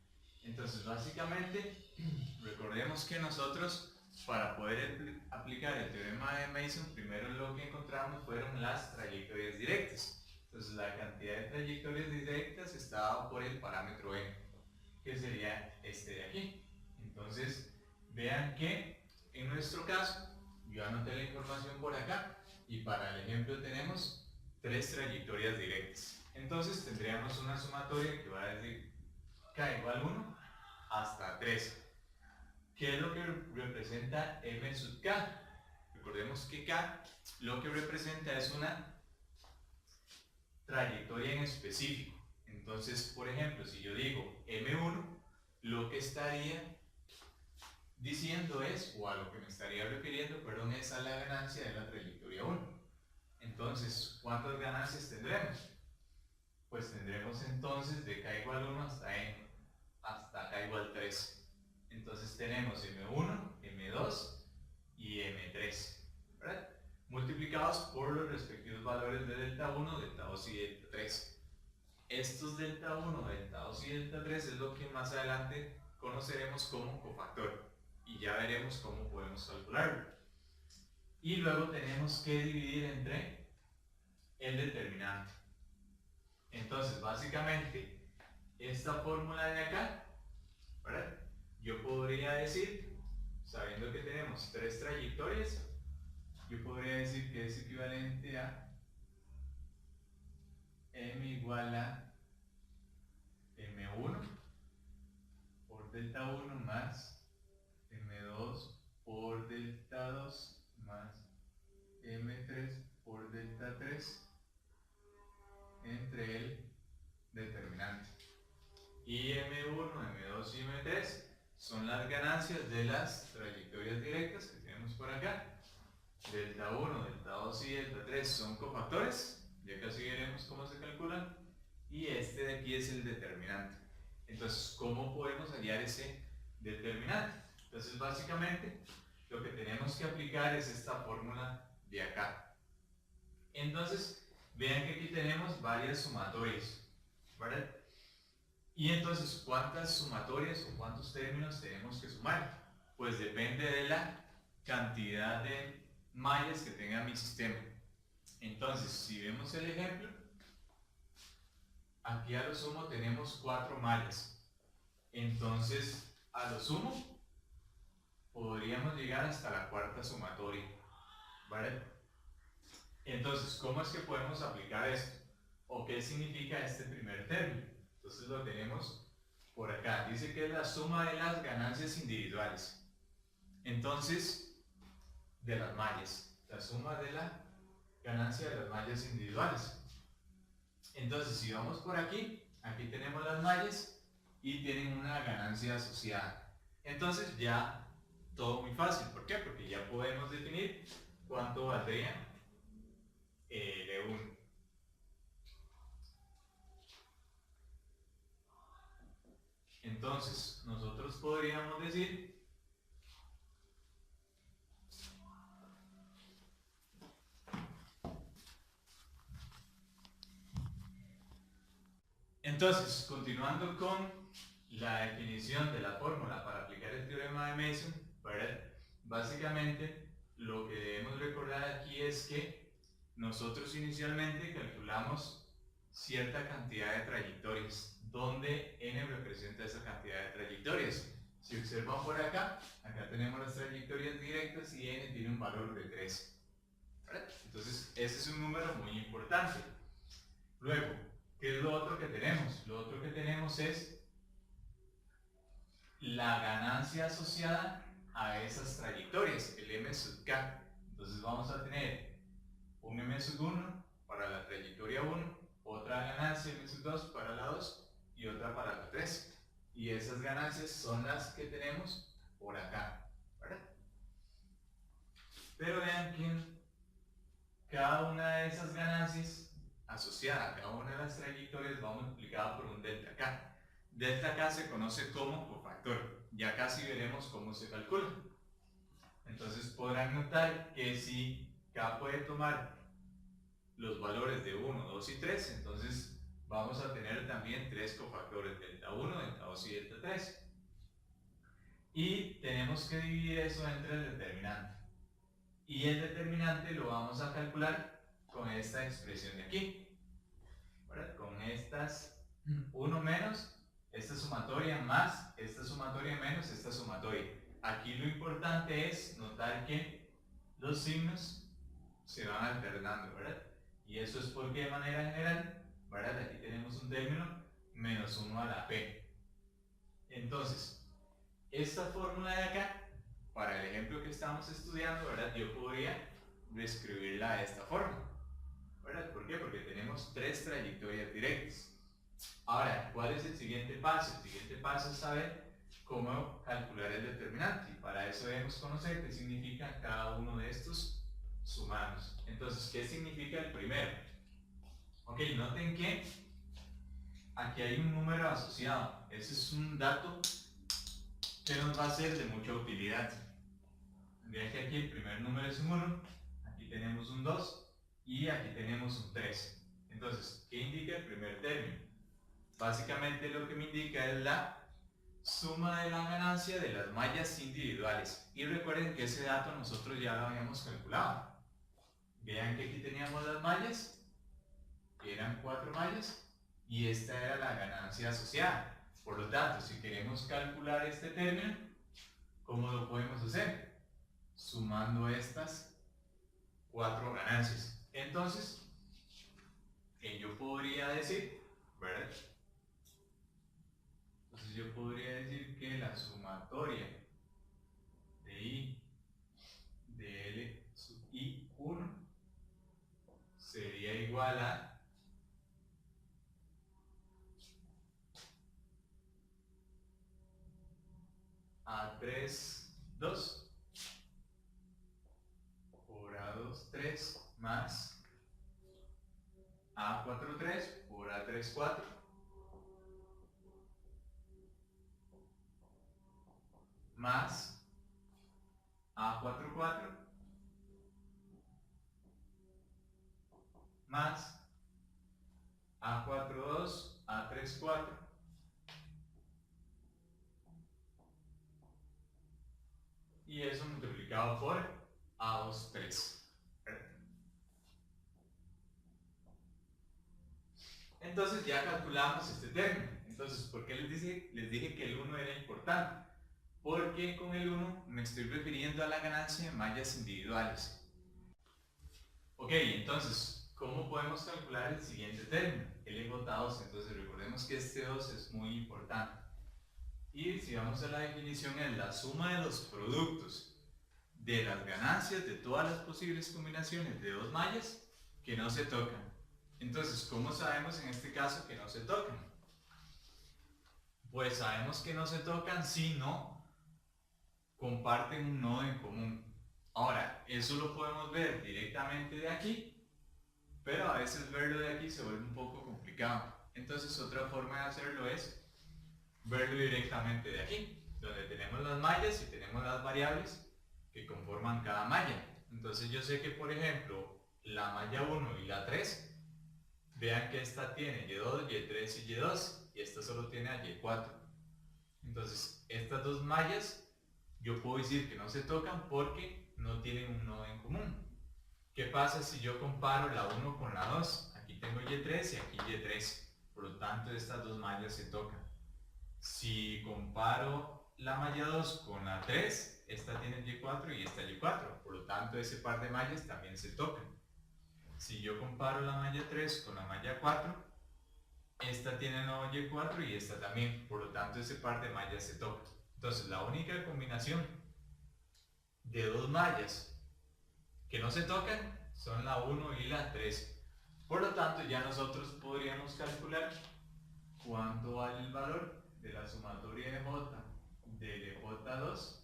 Entonces, básicamente, recordemos que nosotros, para poder aplicar el teorema de Mason, primero lo que encontramos fueron las trayectorias directas. Entonces, la cantidad de trayectorias directas está dado por el parámetro M, que sería este de aquí. Entonces, vean que en nuestro caso, yo anoté la información por acá y para el ejemplo tenemos 3 trayectorias directas. Entonces, tendríamos una sumatoria que va desde k igual 1 hasta 3. ¿Qué es lo que representa m sub k? Recordemos que k lo que representa es una trayectoria en específico. Entonces, por ejemplo, si yo digo m1, lo que estaría diciendo es, o a lo que me estaría refiriendo, perdón, es a la ganancia de la trayectoria 1. Entonces, ¿cuántas ganancias tendremos? Pues tendremos entonces de k igual 1 hasta k igual 3. Entonces tenemos M1, M2 y M3, ¿verdad? Multiplicados por los respectivos valores de delta 1, delta 2 y delta 3. Estos delta 1, delta 2 y delta 3 es lo que más adelante conoceremos como cofactor y ya veremos cómo podemos calcularlo. Y luego tenemos que dividir entre el determinante. Entonces, básicamente, esta fórmula de acá, ¿verdad? Yo podría decir sabiendo que tenemos 3 trayectorias, yo podría decir que es equivalente a m igual a m1 por delta 1 más m2 por delta 2 más m3 por delta 3 entre el determinante. Y m1, m2 y m3 son las ganancias de las trayectorias directas que tenemos por acá. Delta 1, delta 2 y delta 3 son cofactores, ya casi veremos cómo se calculan, y este de aquí es el determinante. Entonces, ¿cómo podemos hallar ese determinante? Entonces, básicamente, lo que tenemos que aplicar es esta fórmula de acá. Entonces, vean que aquí tenemos varias sumatorias, ¿verdad? Y entonces, ¿cuántas sumatorias o cuántos términos tenemos que sumar? Pues depende de la cantidad de mallas que tenga mi sistema. Entonces, si vemos el ejemplo, aquí a lo sumo tenemos 4 mallas. Entonces, a lo sumo, podríamos llegar hasta la cuarta sumatoria, ¿vale? Entonces, ¿cómo es que podemos aplicar esto? ¿O qué significa este primer término? Entonces lo tenemos por acá. Dice que es la suma de las ganancias individuales. Entonces, de las mallas. La suma de la ganancia de las mallas individuales. Entonces, si vamos por aquí, aquí tenemos las mallas y tienen una ganancia asociada. Entonces ya todo muy fácil. ¿Por qué? Porque ya podemos definir cuánto valdría L1. Entonces, nosotros podríamos decir entonces, continuando con la definición de la fórmula para aplicar el teorema de Mason, ¿verdad? Básicamente, lo que debemos recordar aquí es que nosotros inicialmente calculamos cierta cantidad de trayectorias, donde n representa esa cantidad de trayectorias. Si observan por acá, acá tenemos las trayectorias directas y n tiene un valor de 3. ¿Verdad? Entonces, ese es un número muy importante. Luego, ¿qué es lo otro que tenemos? Lo otro que tenemos es la ganancia asociada a esas trayectorias, el m sub k. Entonces vamos a tener un m sub 1 para la trayectoria 1, otra ganancia m sub 2 para la 2 y otra para la 3. Y esas ganancias son las que tenemos por acá, ¿verdad? Pero vean que cada una de esas ganancias asociada a cada una de las trayectorias va multiplicada por un delta k. Delta k se conoce como cofactor. Ya casi veremos cómo se calcula. Entonces podrán notar que si k puede tomar los valores de 1, 2 y 3, entonces vamos a tener también 3 cofactores, delta 1, delta 2 y delta 3. Y tenemos que dividir eso entre el determinante. Y el determinante lo vamos a calcular con esta expresión de aquí, ¿verdad? Con estas 1 menos esta sumatoria más esta sumatoria menos esta sumatoria. Aquí lo importante es notar que los signos se van alternando, ¿verdad? Y eso es porque de manera general, ¿verdad? Aquí tenemos un término menos 1 a la p. Entonces, esta fórmula de acá, para el ejemplo que estamos estudiando, ¿verdad? Yo podría reescribirla de esta forma, ¿verdad? ¿Por qué? Porque tenemos 3 trayectorias directas. Ahora, ¿cuál es el siguiente paso? El siguiente paso es saber cómo calcular el determinante. Y para eso debemos conocer qué significa cada uno de estos sumados. Entonces, ¿qué significa el primero? Ok, noten que aquí hay un número asociado. Ese es un dato que nos va a ser de mucha utilidad. Vean que aquí el primer número es un 1, aquí tenemos un 2 y aquí tenemos un 3. Entonces, ¿qué indica el primer término? Básicamente lo que me indica es la suma de la ganancia de las mallas individuales. Y recuerden que ese dato nosotros ya lo habíamos calculado. Vean que aquí teníamos las mallas, que eran 4 mallas, y esta era la ganancia asociada. Por lo tanto, si queremos calcular este término, ¿Cómo lo podemos hacer? Sumando estas 4 ganancias. Entonces, yo podría decir, ¿verdad? Entonces yo podría decir que la sumatoria de I de L sub I1 sería igual a 3, 2 por A2, 3 más A4, 3 por A3, 4 más A4, 4 más A4, 2, A3, 4 y eso multiplicado por A2, 3. Entonces ya calculamos este término. Entonces, ¿por qué les dije que el 1 era importante? Porque con el 1 me estoy refiriendo a la ganancia de mallas individuales. Ok, entonces, ¿cómo podemos calcular el siguiente término? LJ2. Entonces recordemos que este 2 es muy importante. Y si vamos a la definición, es la suma de los productos de las ganancias de todas las posibles combinaciones de dos mallas que no se tocan. Entonces, ¿cómo sabemos en este caso que no se tocan? Pues sabemos que no se tocan si no comparten un nodo en común. Ahora, eso lo podemos ver directamente de aquí, pero a veces verlo de aquí se vuelve un poco complicado. Entonces, otra forma de hacerlo es verlo directamente de aquí, donde tenemos las mallas y tenemos las variables que conforman cada malla. Entonces yo sé que, por ejemplo, la malla 1 y la 3, vean que esta tiene Y2, Y3 y Y2, y esta solo tiene a Y4. Entonces, estas dos mallas, yo puedo decir que no se tocan porque no tienen un nodo en común. ¿Qué pasa si yo comparo la 1 con la 2? Aquí tengo Y3 y aquí Y3. Por lo tanto, estas dos mallas se tocan. Si comparo la malla 2 con la 3, esta tiene Y4 y esta Y4. Por lo tanto, ese par de mallas también se tocan. Si yo comparo la malla 3 con la malla 4, esta tiene nuevo Y4 y esta también. Por lo tanto, ese par de mallas se toca. Entonces, la única combinación de dos mallas que no se tocan son la 1 y la 3. Por lo tanto, ya nosotros podríamos calcular cuánto vale el valor de la sumatoria de J de J2,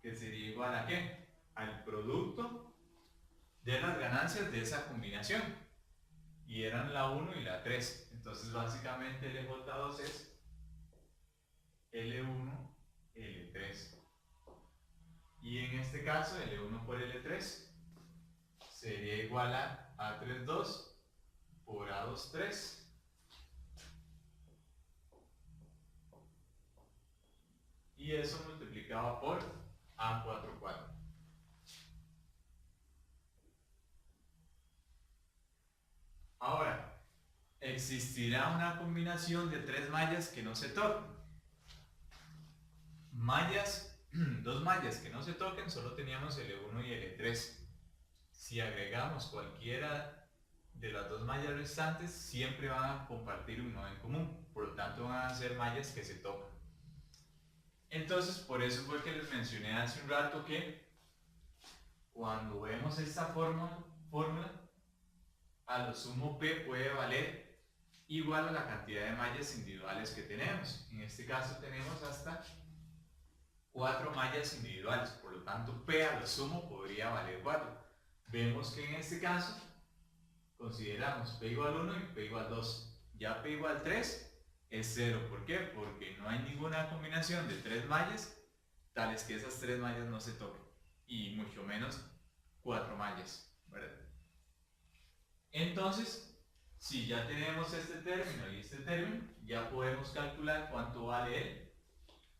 que sería igual a ¿qué? Al producto de las ganancias de esa combinación. Y eran la 1 y la 3. Entonces, básicamente LJ2 es L1, L3. Y en este caso, L1 por L3 sería igual a A32 por A23 y eso multiplicado por A44. Ahora, existirá una combinación de tres mallas que no se toquen. Dos mallas que no se toquen, solo teníamos L1 y L3. Si agregamos cualquiera de las dos mallas restantes, siempre van a compartir un nodo en común. Por lo tanto, van a ser mallas que se tocan. Entonces, por eso fue que les mencioné hace un rato que cuando vemos esta fórmula, a lo sumo P puede valer igual a la cantidad de mallas individuales que tenemos. En este caso tenemos hasta 4 mallas individuales, por lo tanto P a lo sumo podría valer 4. Vemos que en este caso consideramos P igual 1 y P igual 2. Ya P igual 3 es 0. ¿Por qué? Porque no hay ninguna combinación de 3 mallas tales que esas 3 mallas no se toquen. Y mucho menos 4 mallas, ¿verdad? Entonces, si ya tenemos este término y este término, ya podemos calcular cuánto vale el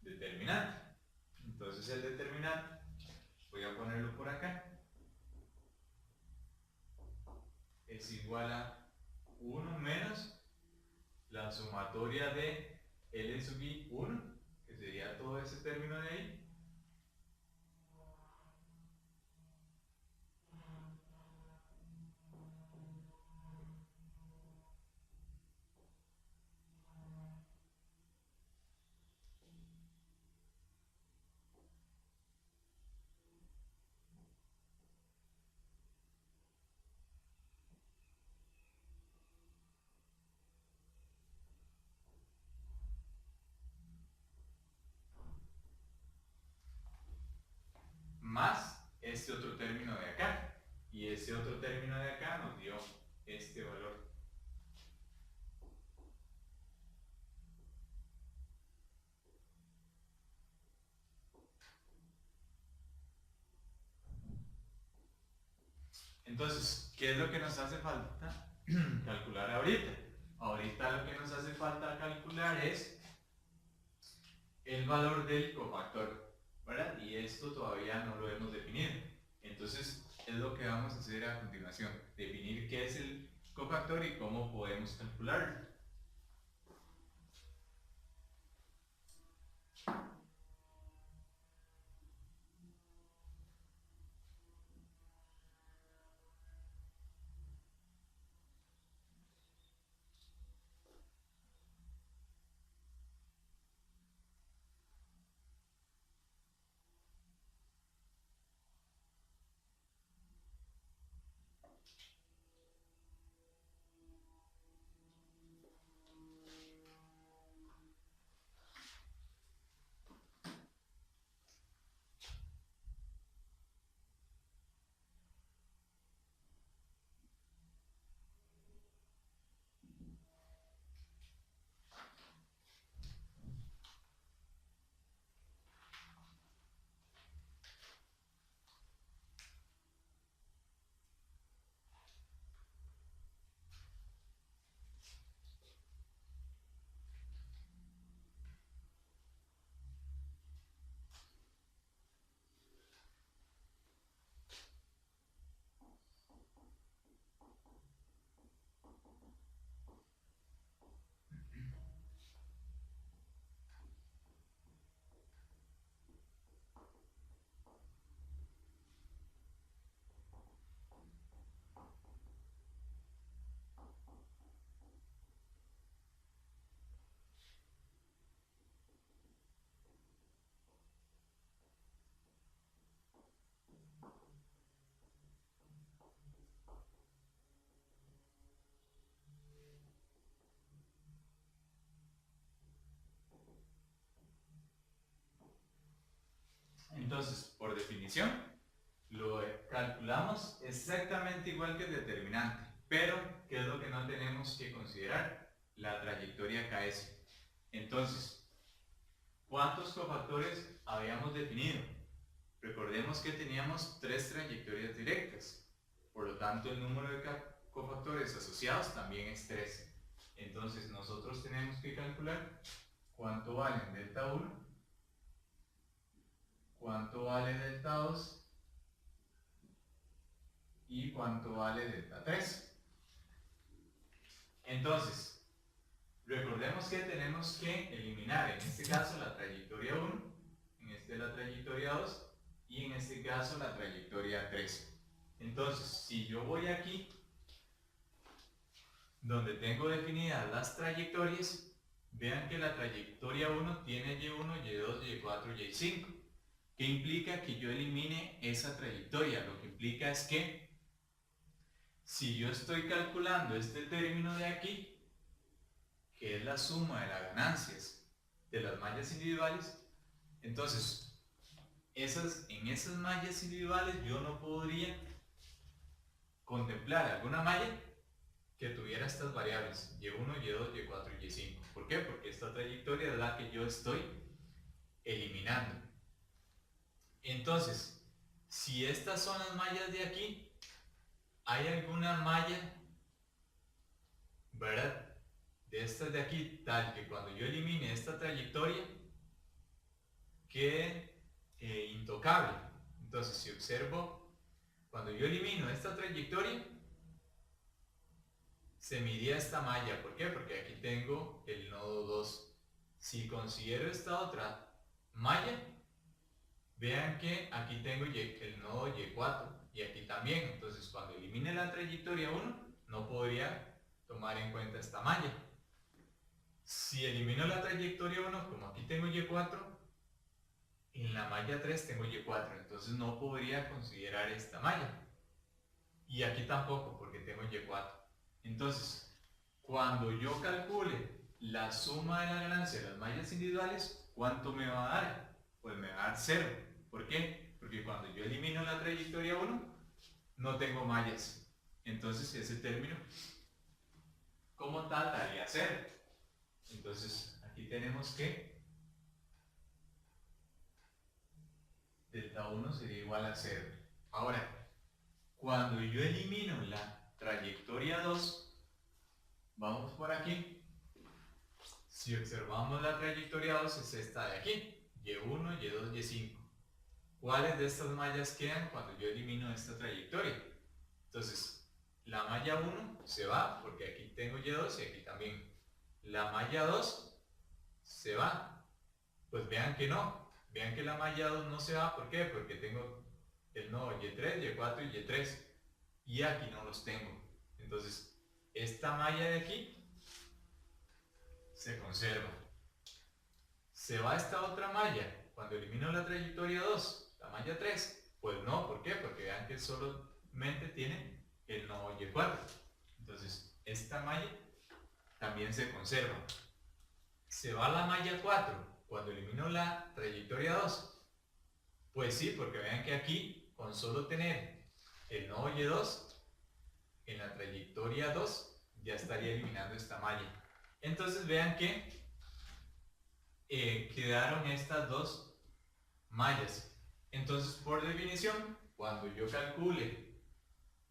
determinante. Entonces el determinante, voy a ponerlo por acá, es igual a 1 menos la sumatoria de L sub I 1, que sería todo ese término de ahí. Más este otro término de acá. Y ese otro término de acá nos dio este valor. Entonces, ¿qué es lo que nos hace falta calcular ahorita? Ahorita lo que nos hace falta calcular es el valor del cofactor, ¿verdad? Y esto todavía no lo hemos definido. Entonces, es lo que vamos a hacer a continuación. Definir qué es el cofactor y cómo podemos calcularlo. Entonces, por definición, lo calculamos exactamente igual que el determinante. Pero, ¿qué es lo que no tenemos que considerar? La trayectoria KS. Entonces, ¿cuántos cofactores habíamos definido? Recordemos que teníamos 3 trayectorias directas. Por lo tanto, el número de cofactores asociados también es 3. Entonces, nosotros tenemos que calcular cuánto valen delta 1, cuánto vale delta 2 y cuánto vale delta 3. Entonces, recordemos que tenemos que eliminar en este caso la trayectoria 1, en este la trayectoria 2 y en este caso la trayectoria 3. Entonces, si yo voy aquí, donde tengo definidas las trayectorias, vean que la trayectoria 1 tiene Y1, Y2, Y4, Y5. ¿Qué implica que yo elimine esa trayectoria? Lo que implica es que si yo estoy calculando este término de aquí, que es la suma de las ganancias de las mallas individuales, entonces en esas mallas individuales yo no podría contemplar alguna malla que tuviera estas variables, Y1, Y2, Y4 y Y5. ¿Por qué? Porque esta trayectoria es la que yo estoy eliminando. Entonces, si estas son las mallas de aquí, ¿hay alguna malla, verdad, de estas de aquí, tal que cuando yo elimine esta trayectoria quede intocable? Entonces, si observo, cuando yo elimino esta trayectoria, se me iría esta malla. ¿Por qué? Porque aquí tengo el nodo 2. Si considero esta otra malla, vean que aquí tengo el nodo Y4 y aquí también. Entonces cuando elimine la trayectoria 1, no podría tomar en cuenta esta malla. Si elimino la trayectoria 1, como aquí tengo Y4, en la malla 3 tengo Y4, entonces no podría considerar esta malla. Y aquí tampoco, porque tengo Y4. Entonces, cuando yo calcule la suma de la ganancia de las mallas individuales, ¿cuánto me va a dar? Pues me va a dar 0. ¿Por qué? Porque cuando yo elimino la trayectoria 1, no tengo mallas. Entonces ese término, como tal, daría 0. Entonces, aquí tenemos que delta 1 sería igual a 0. Ahora, cuando yo elimino la trayectoria 2, vamos por aquí. Si observamos la trayectoria 2 es esta de aquí, Y1, Y2, Y5. ¿Cuáles de estas mallas quedan cuando yo elimino esta trayectoria? Entonces, la malla 1 se va porque aquí tengo Y2 y aquí también. La malla 2 se va. Pues vean que no. Vean que la malla 2 no se va. ¿Por qué? Porque tengo el nodo Y3, Y4 y Y3. Y aquí no los tengo. Entonces, esta malla de aquí se conserva. ¿Se va esta otra malla cuando elimino la trayectoria 2, la malla 3? Pues no, ¿por qué? Porque vean que solamente tiene el nodo Y4. Entonces, esta malla también se conserva. ¿Se va la malla 4 cuando elimino la trayectoria 2? Pues sí, porque vean que aquí, con solo tener el nodo Y2, en la trayectoria 2, ya estaría eliminando esta malla. Entonces vean que quedaron estas dos mallas. Entonces, por definición, cuando yo calcule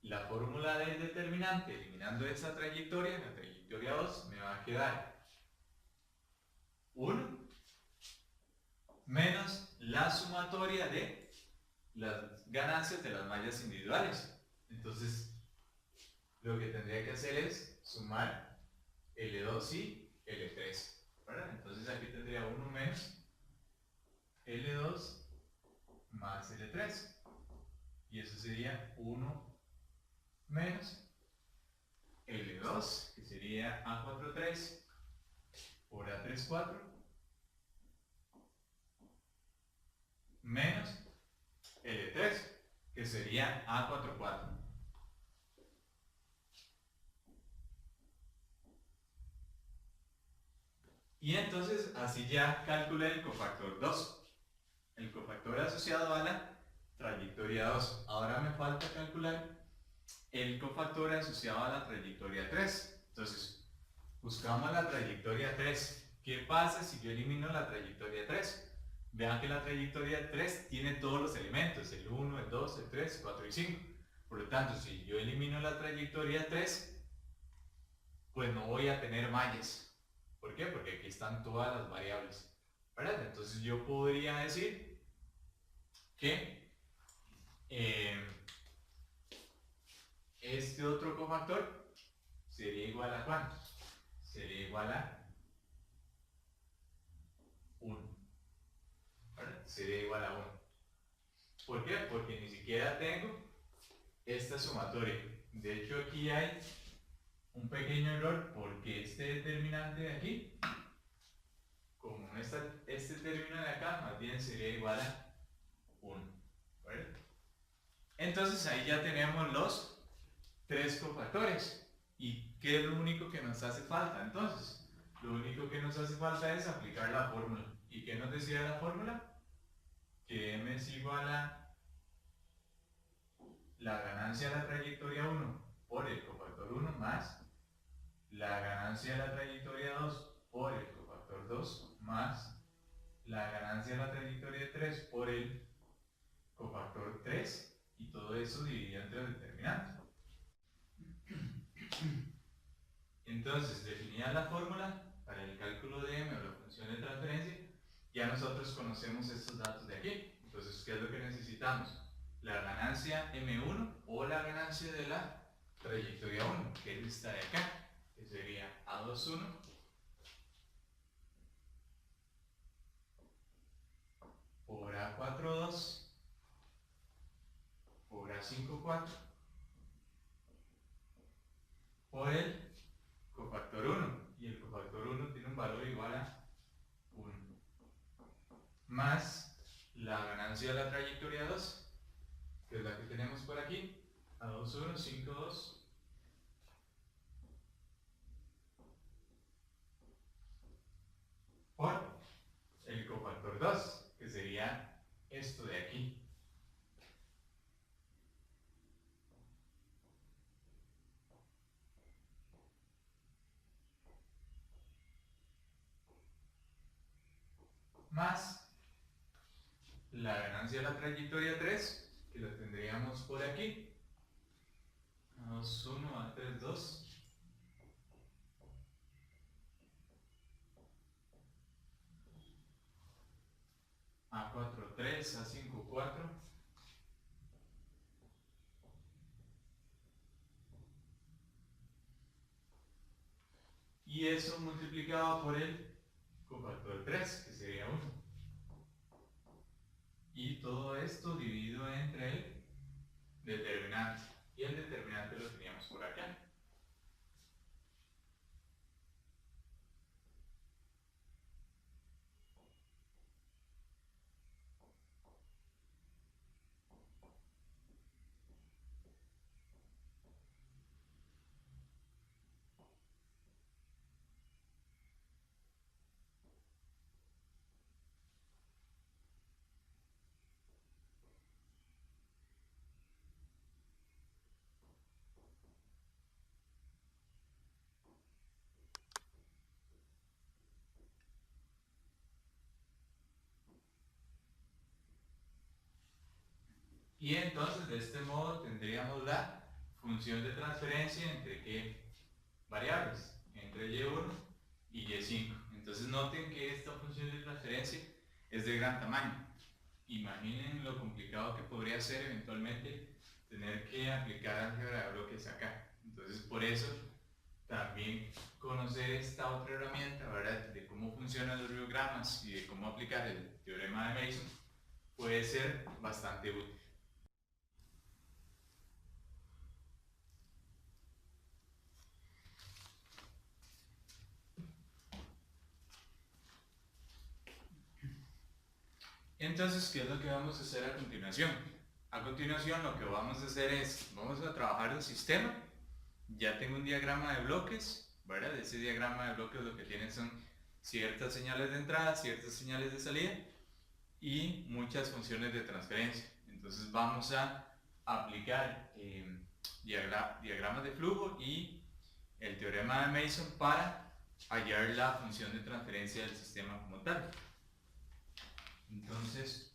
la fórmula del determinante eliminando esa trayectoria, la trayectoria 2, me va a quedar 1 menos la sumatoria de las ganancias de las mallas individuales. Entonces, lo que tendría que hacer es sumar L2 y L3. ¿Verdad? Entonces aquí tendría 1 menos L2 más L3. Y eso sería 1 menos L2, que sería A43 por A34, menos L3, que sería A44. Y entonces así ya calculé el cofactor 2, el cofactor asociado a la trayectoria 2. Ahora me falta calcular el cofactor asociado a la trayectoria 3. Entonces, buscamos la trayectoria 3. ¿Qué pasa si yo elimino la trayectoria 3? Vean que la trayectoria 3 tiene todos los elementos, el 1, el 2, el 3, el 4 y 5. Por lo tanto, si yo elimino la trayectoria 3, pues no voy a tener mallas. ¿Por qué? Porque aquí están todas las variables, ¿verdad? Entonces yo podría decir que este otro cofactor sería igual a ¿cuánto? Sería igual a 1. ¿Verdad? Sería igual a 1. ¿Por qué? Porque ni siquiera tengo esta sumatoria. De hecho, aquí hay un pequeño error porque este determinante de aquí, como este término de acá, más bien sería igual a 1. ¿Verdad? Entonces ahí ya tenemos los 3 cofactores. ¿Y qué es lo único que nos hace falta? Entonces, lo único que nos hace falta es aplicar la fórmula. ¿Y qué nos decía la fórmula? Que m es igual a la ganancia de la trayectoria 1 por el cofactor 1 más la ganancia de la trayectoria 2 por el cofactor 2 más la ganancia de la trayectoria 3 por el cofactor 3, y todo eso dividido entre el determinante. Entonces, definida la fórmula para el cálculo de m o la función de transferencia, ya nosotros conocemos estos datos de aquí. Entonces, ¿qué es lo que necesitamos? La ganancia M1 o la ganancia de la trayectoria 1, que es esta de acá, que sería A21 A4,2 por A5,4 por el cofactor 1. Y el cofactor 1 tiene un valor igual a 1. Más la ganancia de la trayectoria 2, que es la que tenemos por aquí, A21, 5,2. Por el cofactor 2, que sería esto de aquí. Más la ganancia de la trayectoria 3, que la tendríamos por aquí. A21, A32. A4,3, A5,4. Y eso multiplicado por el cofactor 3, que sería 1. Y todo esto dividido entre el determinante. Y el determinante lo teníamos por acá. Y entonces de este modo tendríamos la función de transferencia entre qué variables, entre y1 y y5. Entonces noten que esta función de transferencia es de gran tamaño. Imaginen lo complicado que podría ser eventualmente tener que aplicar álgebra de bloques acá. Entonces por eso también conocer esta otra herramienta, ¿verdad?, de cómo funcionan los riogramas y de cómo aplicar el teorema de Mason puede ser bastante útil. Entonces, ¿qué es lo que vamos a hacer a continuación? A continuación lo que vamos a hacer es, vamos a trabajar el sistema. Ya tengo un diagrama de bloques, ¿verdad? Ese diagrama de bloques lo que tiene son ciertas señales de entrada, ciertas señales de salida y muchas funciones de transferencia. Entonces vamos a aplicar diagramas de flujo y el teorema de Mason para hallar la función de transferencia del sistema como tal. Entonces,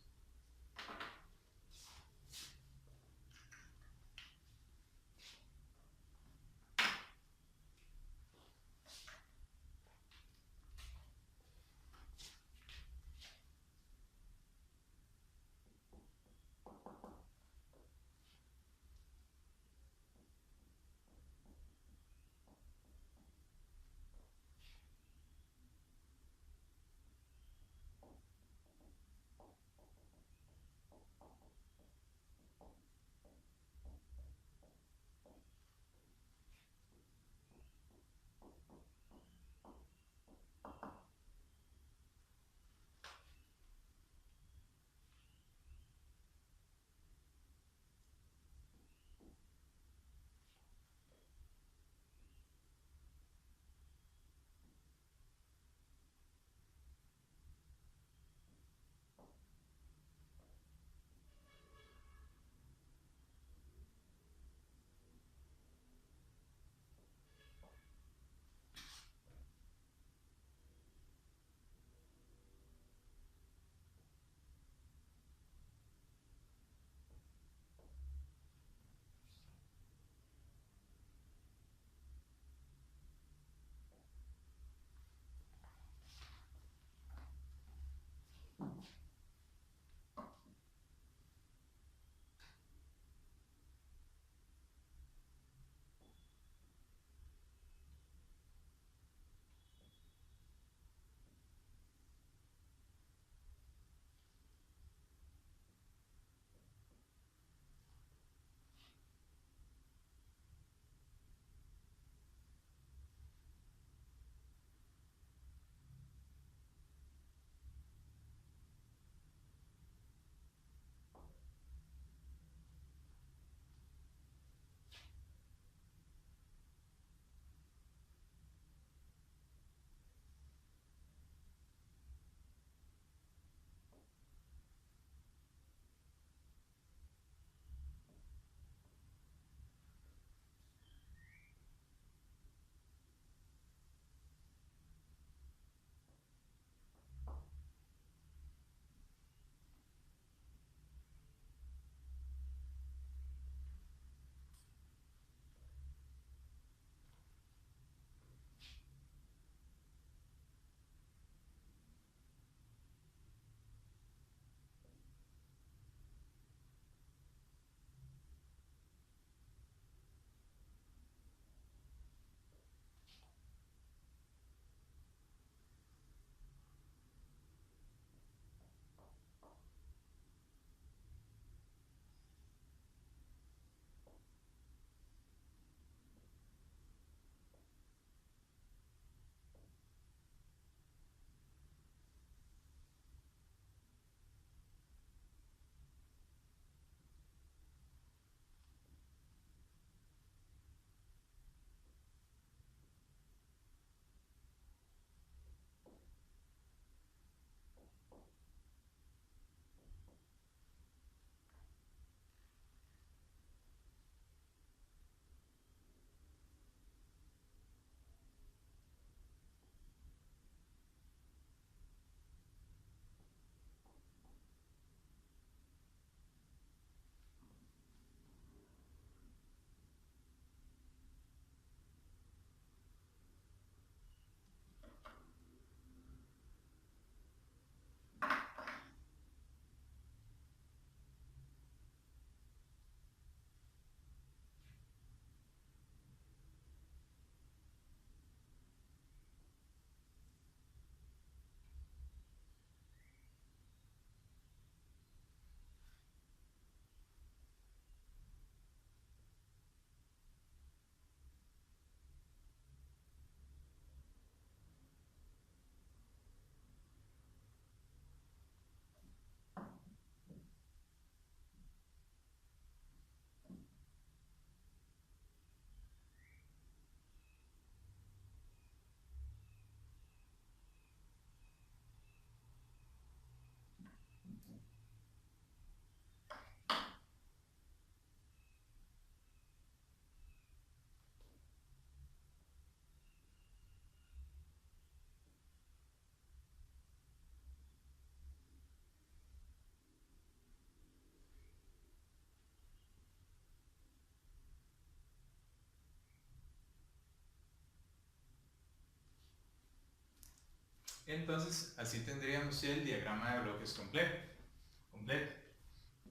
Entonces, así tendríamos el diagrama de bloques completo.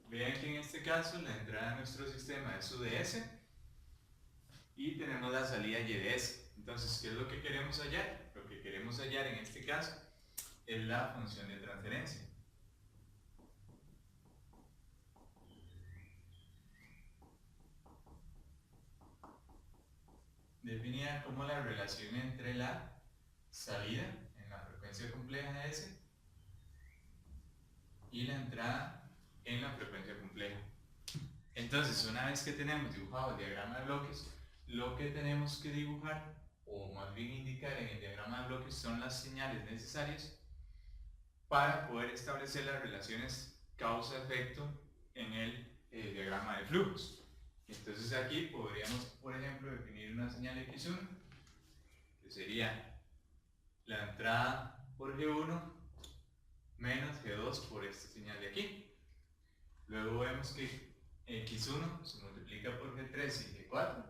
Vean que en este caso la entrada a nuestro sistema es UDS y tenemos la salida YDS. Entonces, ¿qué es lo que queremos hallar? Lo que queremos hallar en este caso es la función de transferencia. Definida como la relación entre la salida en la frecuencia compleja S y la entrada en la frecuencia compleja. Entonces, una vez que tenemos dibujado el diagrama de bloques, lo que tenemos que dibujar, o más bien indicar en el diagrama de bloques, son las señales necesarias para poder establecer las relaciones causa-efecto en el diagrama de flujos. Entonces aquí podríamos, por ejemplo, definir una señal X1, que sería la entrada por G1 menos G2 por esta señal de aquí. Luego vemos que X1 se multiplica por G3 y G4,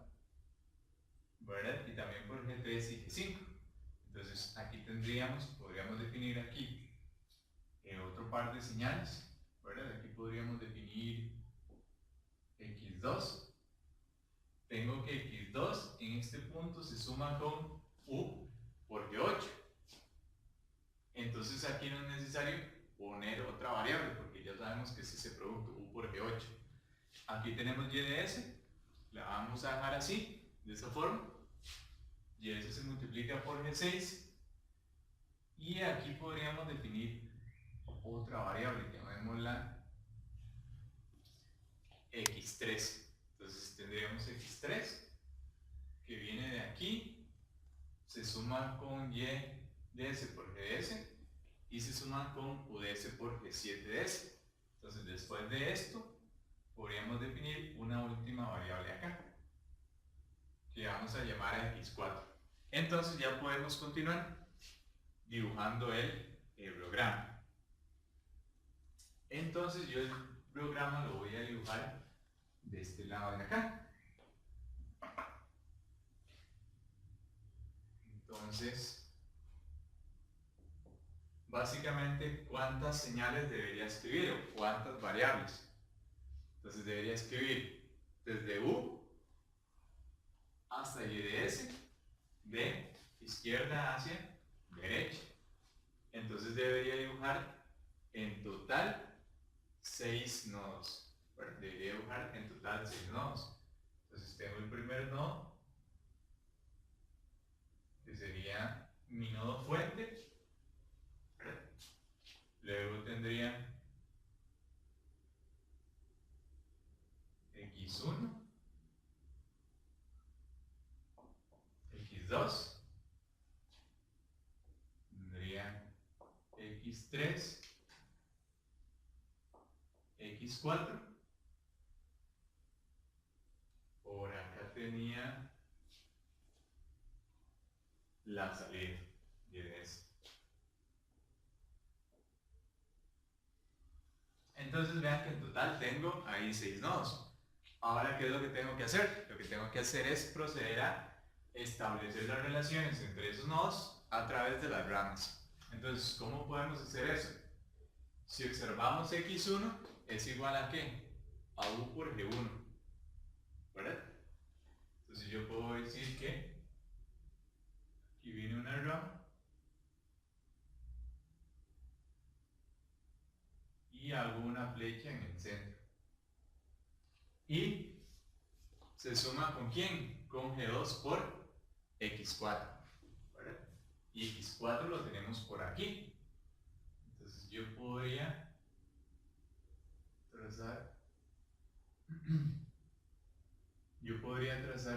¿verdad? Y también por G3 y G5. Entonces aquí podríamos definir aquí otro par de señales, ¿verdad? Aquí podríamos definir X2. Tengo que X2 en este punto se suma con U por G8. Entonces aquí no es necesario poner otra variable porque ya sabemos que es ese producto U por G8. Aquí tenemos YDS, la vamos a dejar así, de esa forma. YDS se multiplica por G6 y aquí podríamos definir otra variable, llamémosla X3. Entonces tendríamos X3 que viene de aquí, se suma con YDS por GDS y se suma con UDS por G7DS. Entonces después de esto podríamos definir una última variable acá que vamos a llamar a X4. Entonces ya podemos continuar dibujando el programa. Entonces yo el programa lo voy a dibujar de este lado de acá. Entonces, básicamente, ¿cuántas señales debería escribir o cuántas variables? Entonces debería escribir desde U hasta YDS, de izquierda hacia derecha. Entonces debería dibujar en total 6 nodos. Bueno, debería dibujar en total 6 nodos. Entonces tengo el primer nodo, que sería mi nodo fuente. Luego tendría X1, X2, tendría X3, X4. Por acá tenía la salida de eso. Entonces vean que en total tengo ahí 6 nodos. Ahora, ¿qué es lo que tengo que hacer? Lo que tengo que hacer es proceder a establecer las relaciones entre esos nodos a través de las ramas. Entonces, ¿cómo podemos hacer eso? Si observamos X1 es igual a ¿qué? A U por G1, ¿verdad? Entonces yo puedo decir que aquí viene una rama y hago una flecha en el centro. Y se suma ¿con quién? Con G2 por X4, ¿verdad? Y X4 lo tenemos por aquí. Entonces yo podría trazar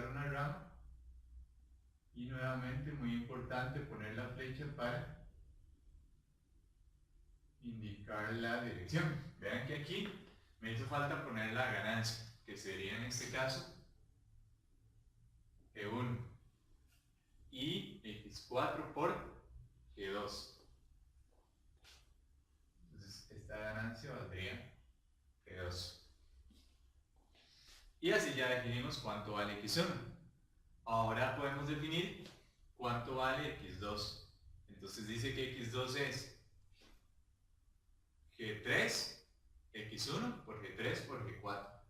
una rama y nuevamente muy importante poner la flecha para indicar la dirección. Vean que aquí me hizo falta poner la ganancia, que sería en este caso G1 y X4 por G2. Entonces esta ganancia valdría G2. Y así ya definimos cuánto vale X1. Ahora podemos definir cuánto vale X2. Entonces dice que x2 es g3, x1 por g3 por g4.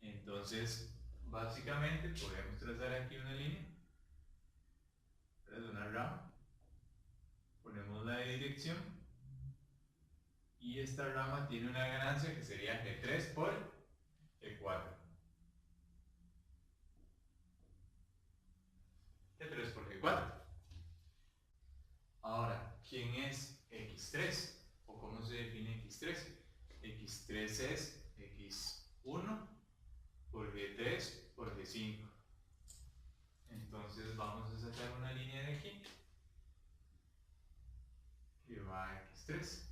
Entonces, básicamente podemos trazar aquí una línea, una rama, ponemos la de dirección y esta rama tiene una ganancia que sería g3 por g4. g3 por g4. Ahora, ¿quién es x3? ¿O cómo se define x3? x3 es x1 por g3 por g5. Entonces vamos a sacar una línea de aquí que va a x3.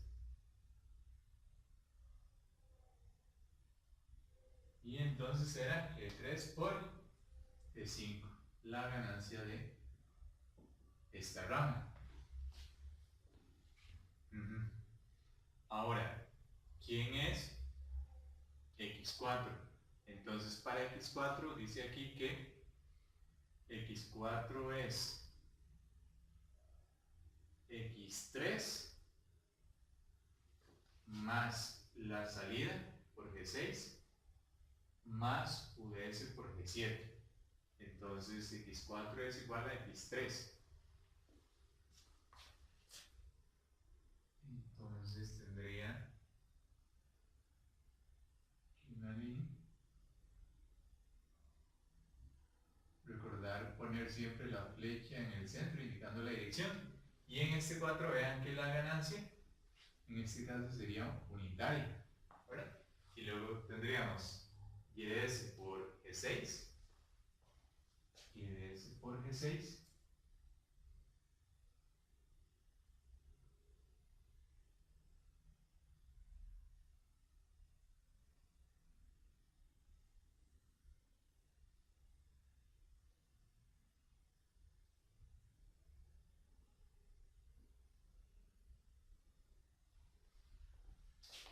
Y entonces será g3 por g5, la ganancia de esta rama. Ahora, ¿quién es x4? Entonces para x4 dice aquí que x4 es x3 más la salida por g6 más uds por g7. Entonces x4 es igual a x3. Entonces tendría una línea. Recordar poner siempre la flecha en el centro indicando la dirección. Y en este 4 vean que la ganancia en este caso sería unitaria, ¿verdad? Y luego tendríamos y de s por g6 y de s por g6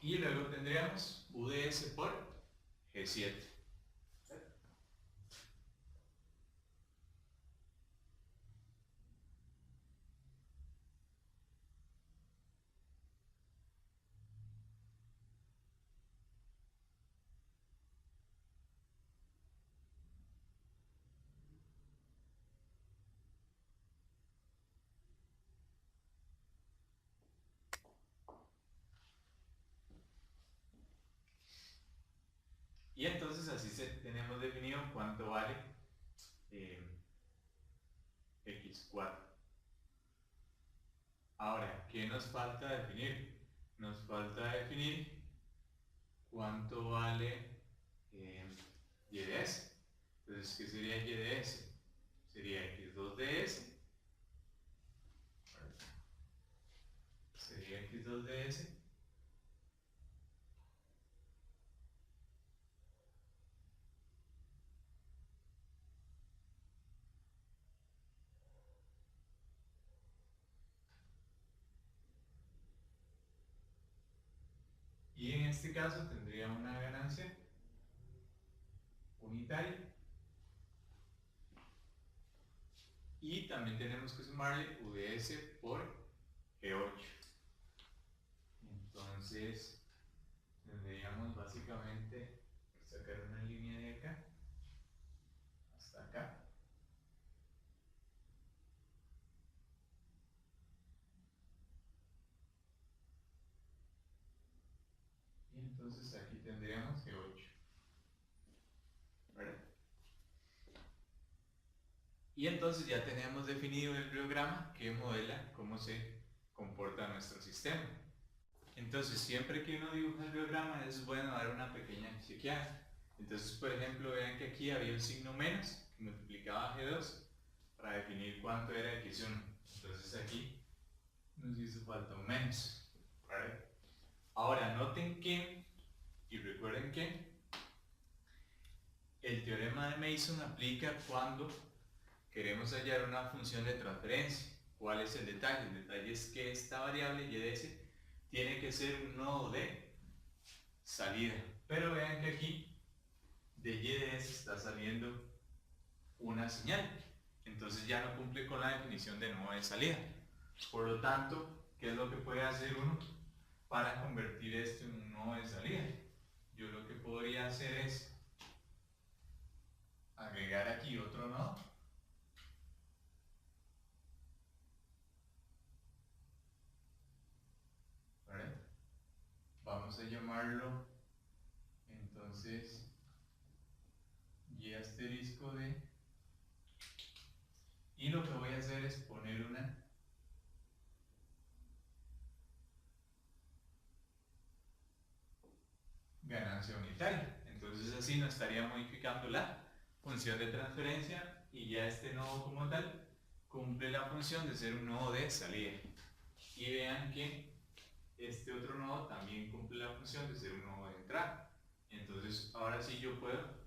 y luego tendríamos uds por g7. Y entonces así tenemos definido cuánto vale x4. Ahora, ¿qué nos falta definir? Nos falta definir cuánto vale y de s. Entonces, ¿qué sería y de s? Sería x2 de s. Sería x2 de s. Y en este caso tendría una ganancia unitaria. Y también tenemos que sumarle uds por g8. Entonces tendríamos básicamente sacar una línea de acá hasta acá. Y entonces aquí tendríamos g8. ¿Verdad? Y entonces ya tenemos definido el programa que modela cómo se comporta nuestro sistema. Entonces, siempre que uno dibuja el diagrama es bueno dar una pequeña chequeada. Entonces, por ejemplo, vean que aquí había un signo menos que multiplicaba G2 para definir cuánto era X1. Entonces aquí nos hizo falta un menos, ¿vale? Ahora, noten que, y recuerden que, el teorema de Mason aplica cuando queremos hallar una función de transferencia. ¿Cuál es el detalle? El detalle es que esta variable y de s tiene que ser un nodo de salida. Pero vean que aquí de y de s está saliendo una señal. Entonces ya no cumple con la definición de nodo de salida. Por lo tanto, ¿qué es lo que puede hacer uno para convertir esto en un nodo de salida? Yo lo que podría hacer es agregar aquí otro nodo. ¿Vale? Vamos a llamarlo entonces y asterisco D. Y lo que voy a hacer es poner una ganancia unitaria. Entonces así no estaría modificando la función de transferencia y ya este nodo como tal cumple la función de ser un nodo de salida. Y vean que este otro nodo también cumple la función de ser un nodo de entrada. Entonces ahora sí yo puedo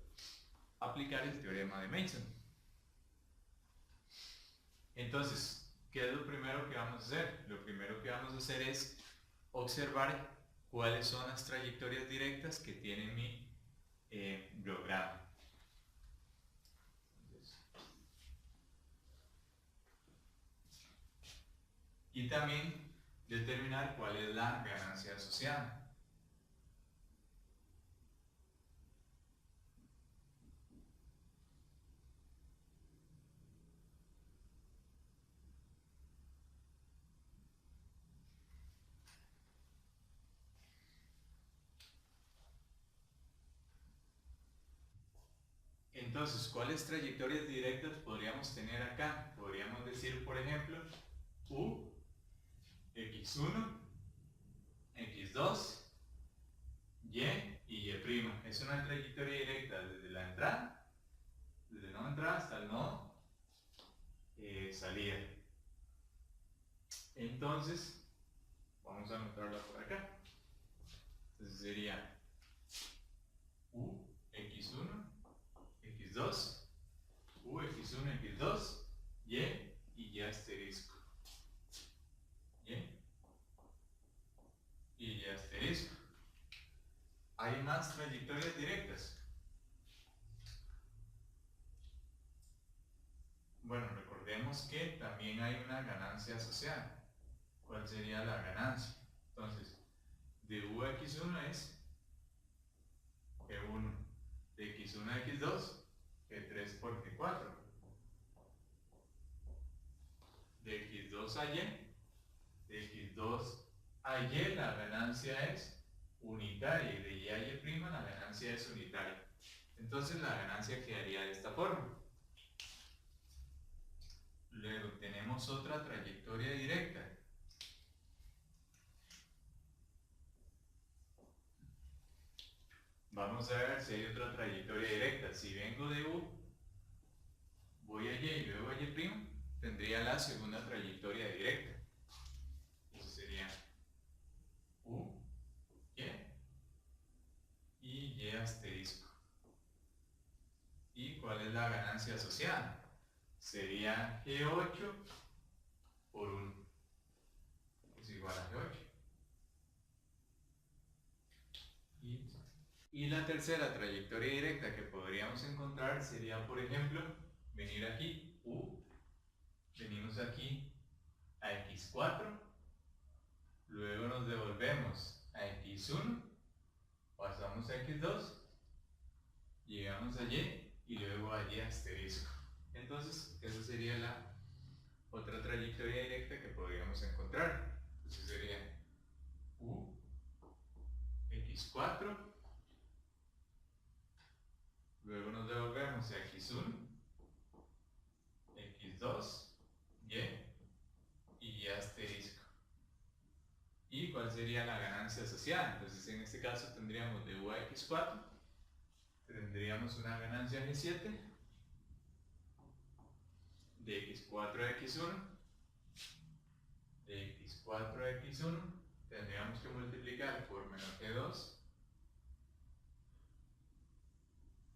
aplicar el teorema de Mason. Entonces, ¿qué es lo primero que vamos a hacer? Lo primero que vamos a hacer es observar cuáles son las trayectorias directas que tiene mi biograma. Y también determinar cuál es la ganancia asociada. Entonces, ¿cuáles trayectorias directas podríamos tener acá? Podríamos decir, por ejemplo, U, X1, X2, Y y Y'. Es una trayectoria directa desde la entrada, desde el nodo entrada hasta el nodo salida. Entonces, vamos a anotarla por acá. Entonces sería U, X1, X2, U, X1, X2, Y y Y asterisco. Y Y asterisco. ¿Hay más trayectorias directas? Bueno, recordemos que también hay una ganancia asociada. ¿Cuál sería la ganancia? Entonces, de U a X1 es G1, de X1 a X2, G3 por G4, de X2 a Y, de X2 a Y la ganancia es unitaria y de Y a Y' la ganancia es unitaria. Entonces la ganancia quedaría de esta forma. Luego tenemos otra trayectoria directa. Vamos a ver si hay otra trayectoria directa. Si vengo de U, voy a Y y luego a Y', tendría la segunda trayectoria directa. Eso sería U, Y Y asterisco. ¿Y cuál es la ganancia asociada? Sería G8 por 1 es igual a G8. Y la tercera trayectoria directa que podríamos encontrar sería, por ejemplo, venir aquí, U, venimos aquí a X4, luego nos devolvemos a X1, pasamos a X2, llegamos a Y y luego a Y asterisco. Entonces, esa sería la otra trayectoria directa que podríamos encontrar. Entonces sería U, X4, luego nos devolvemos a X1, X2, Y y asterisco. ¿Y cuál sería la ganancia asociada? Entonces en este caso tendríamos de U a X4, tendríamos una ganancia G7, de X4 a X1, de X4 a X1, tendríamos que multiplicar por menos G2,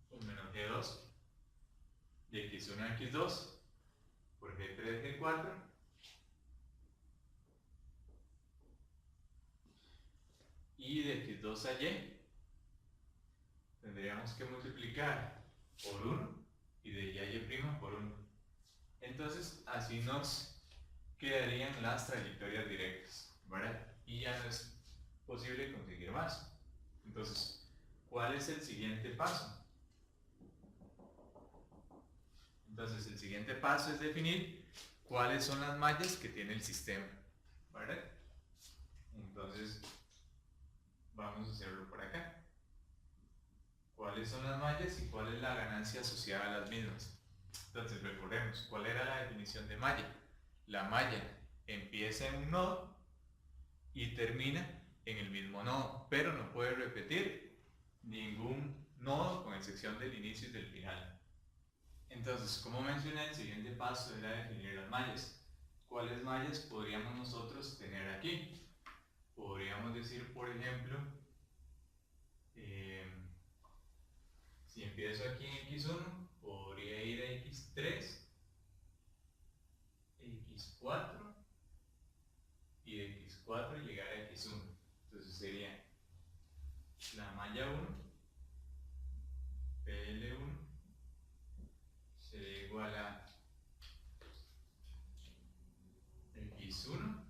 por menos G2, de X1 a X2, por G3, G4, y de X2 a Y, tendríamos que multiplicar por 1 y de Y a Y' por 1. Entonces, así nos quedarían las trayectorias directas, ¿verdad? Y ya no es posible conseguir más. Entonces, ¿cuál es el siguiente paso? Entonces, el siguiente paso es definir cuáles son las mallas que tiene el sistema, ¿verdad? Entonces, vamos a hacerlo por acá. ¿Cuáles son las mallas y cuál es la ganancia asociada a las mismas? Entonces, recordemos, ¿cuál era la definición de malla? La malla empieza en un nodo y termina en el mismo nodo, pero no puede repetir ningún nodo con excepción del inicio y del final. Entonces, como mencioné, el siguiente paso era definir las mallas. ¿Cuáles mallas podríamos nosotros tener aquí? Podríamos decir, por ejemplo, si empiezo aquí en x1, podría ir a x3, x4 y de x4 llegar a x1. Entonces sería la malla 1, PL1, sería igual a x1,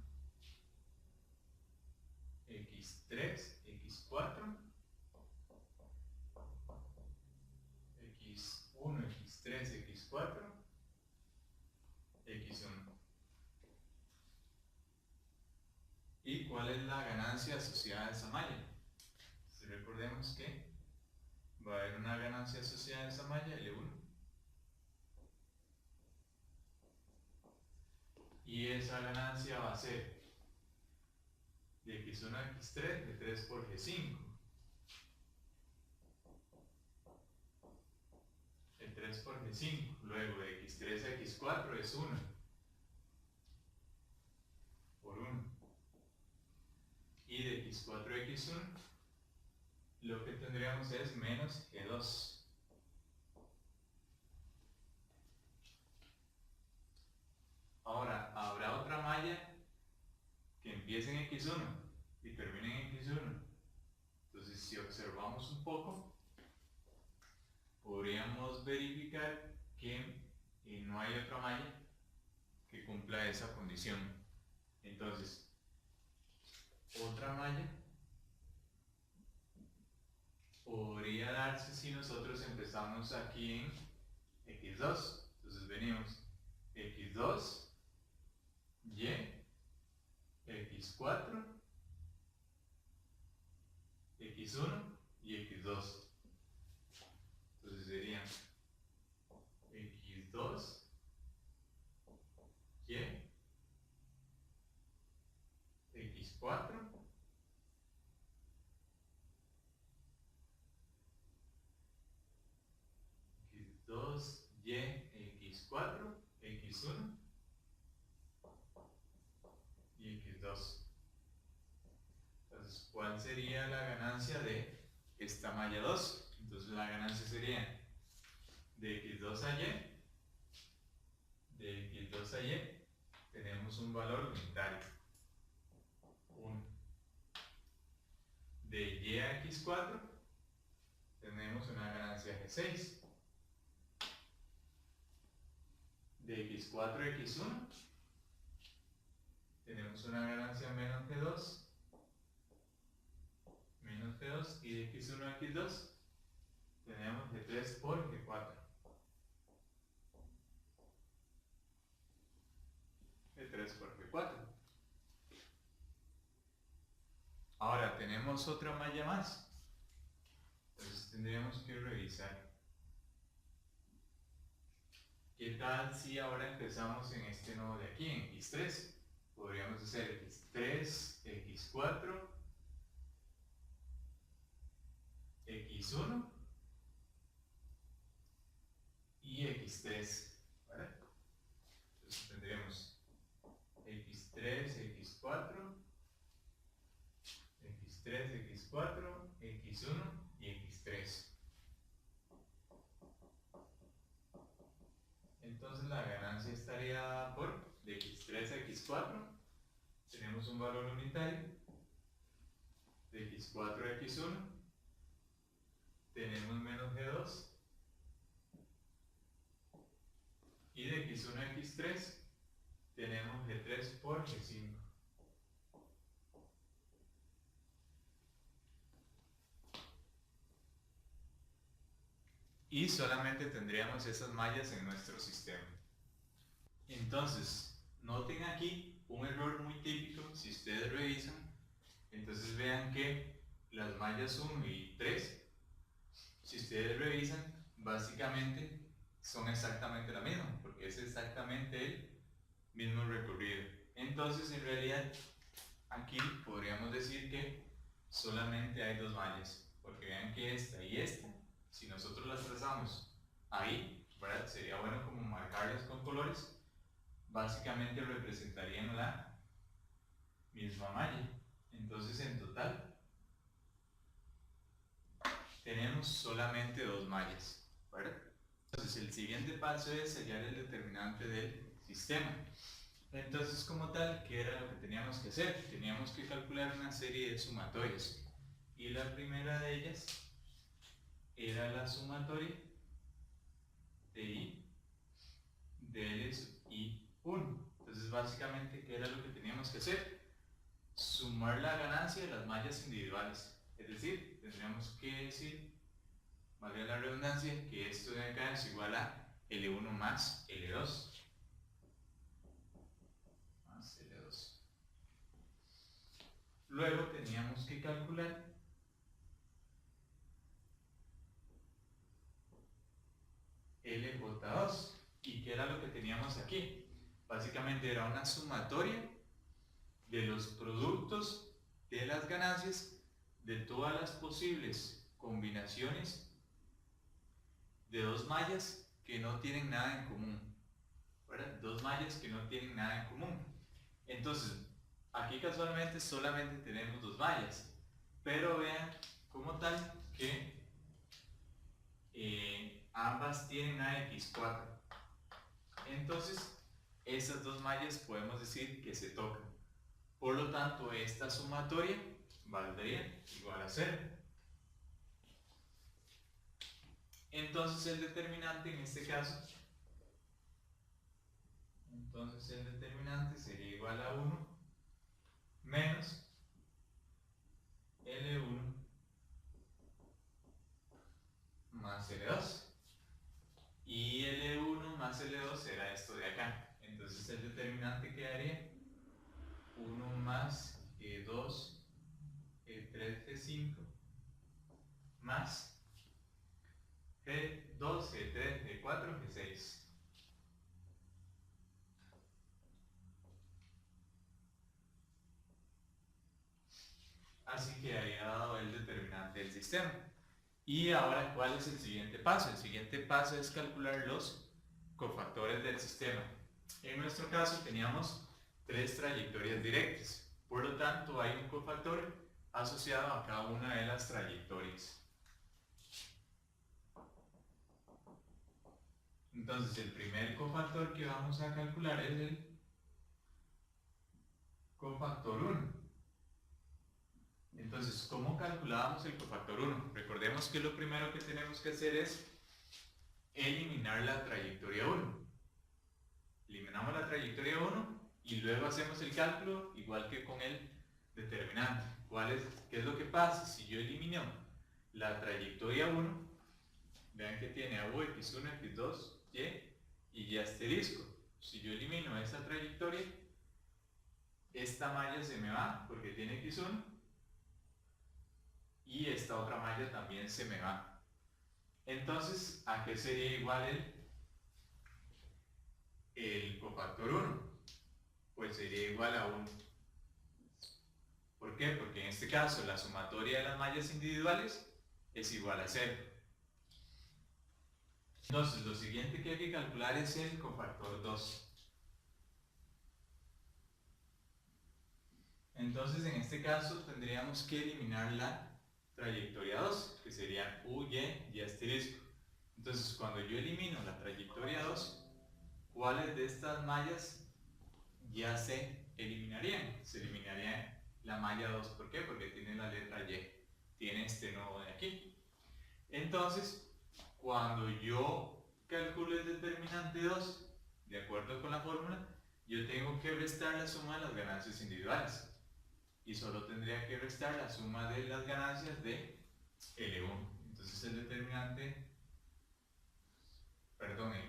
x3, x4, x1, x3, x4, x1. ¿Y cuál es la ganancia asociada a esa malla? Si recordemos que va a haber una ganancia asociada a esa malla, L1. Y esa ganancia va a ser de x1 a x3, de 3 por g5. El 3 por g5. Luego de x3 a x4 es 1. Por 1. Y de x4 a x1, lo que tendríamos es menos g2. Ahora, habrá otra malla que empiece en x1 y termine en x1. Entonces, si observamos un poco, podríamos verificar que no hay otra malla que cumpla esa condición. Entonces, otra malla podría darse si nosotros empezamos aquí en x2. Entonces venimos x2, y, x4, x1 y x2. Entonces serían x2, y, x4, x2, y, x4, x1 y x2. Entonces, ¿cuál sería la ganancia de esta malla 2? Entonces la ganancia sería de x2 a y, de x2 a y tenemos un valor unitario, 1. De y a x4 tenemos una ganancia g6. De x4 a x1 tenemos una ganancia menos g2, y de x1 a x2 tenemos g3 por g4. G3 por g4. Ahora tenemos otra malla más. Entonces tendríamos que revisar. ¿Qué tal si ahora empezamos en este nodo de aquí, en x3? Podríamos hacer x3, x4, x1 y x3, ¿vale? Entonces tendríamos x3, x4, x3, x4, x1 y x3. Entonces la ganancia estaría por de x3 a x4 tenemos un valor unitario, de x4 a x1 tenemos menos g2 y de x1 a x3 tenemos G3 por G5. Y solamente tendríamos esas mallas en nuestro sistema. Entonces, noten aquí un error muy típico, si ustedes revisan, entonces vean que las mallas 1 y 3, si ustedes revisan, básicamente son exactamente la misma, porque es exactamente el mismo recorrido. Entonces, en realidad, aquí podríamos decir que solamente hay dos mallas, porque vean que esta y esta, si nosotros las trazamos ahí, ¿verdad? Sería bueno como marcarlas con colores, básicamente representarían la misma malla. Entonces, en total, tenemos solamente dos mallas, ¿verdad? Entonces, el siguiente paso es hallar el determinante del sistema. Entonces, como tal, ¿qué era lo que teníamos que hacer? Teníamos que calcular una serie de sumatorias. Y la primera de ellas era la sumatoria de I de L sub I1. Entonces, básicamente, ¿qué era lo que teníamos que hacer? Sumar la ganancia de las mallas individuales. Es decir, tendríamos que decir, valga la redundancia, que esto de acá es igual a L1 más L2. Luego teníamos que calcular LJ2. ¿Y qué era lo que teníamos aquí? Básicamente era una sumatoria de los productos de las ganancias de todas las posibles combinaciones de dos mallas que no tienen nada en común, ¿verdad? Dos mallas que no tienen nada en común. Entonces, aquí casualmente solamente tenemos dos mallas, pero vean como tal que ambas tienen AX4. Entonces, esas dos mallas podemos decir que se tocan. Por lo tanto, esta sumatoria valdría igual a 0. Entonces, el determinante en este caso, sería igual a 1 menos L1 más L2. Y L1 más L2 será esto de acá. Entonces el determinante quedaría 1 más G2, G3, G5 más G2, G3, G4, G6. Así quedaría dado el determinante del sistema. Y ahora, ¿cuál es el siguiente paso? El siguiente paso es calcular los cofactores del sistema. En nuestro caso teníamos tres trayectorias directas. Por lo tanto, hay un cofactor asociado a cada una de las trayectorias. Entonces, el primer cofactor que vamos a calcular es el cofactor 1. Entonces, ¿cómo calculábamos el cofactor 1? Recordemos que lo primero que tenemos que hacer es eliminar la trayectoria 1. Eliminamos la trayectoria 1 y luego hacemos el cálculo igual que con el determinante. ¿Qué es lo que pasa? Si yo elimino la trayectoria 1, vean que tiene a U, X1, X2, Y y Y asterisco. Si yo elimino esa trayectoria, esta malla se me va porque tiene X1 y esta otra malla también se me va. Entonces, ¿a qué sería igual el cofactor 1? Pues sería igual a 1. ¿Por qué? Porque en este caso la sumatoria de las mallas individuales es igual a 0. Entonces, lo siguiente que hay que calcular es el cofactor 2. Entonces, en este caso tendríamos que eliminar la trayectoria 2, que sería U, Y asterisco. Entonces, cuando yo elimino la trayectoria 2, ¿cuáles de estas mallas ya se eliminarían? Se eliminaría la malla 2. ¿Por qué? Porque tiene la letra Y. Tiene este nodo de aquí. Entonces, cuando yo calculo el determinante 2, de acuerdo con la fórmula, yo tengo que restar la suma de las ganancias individuales y solo tendría que restar la suma de las ganancias de L1. Entonces el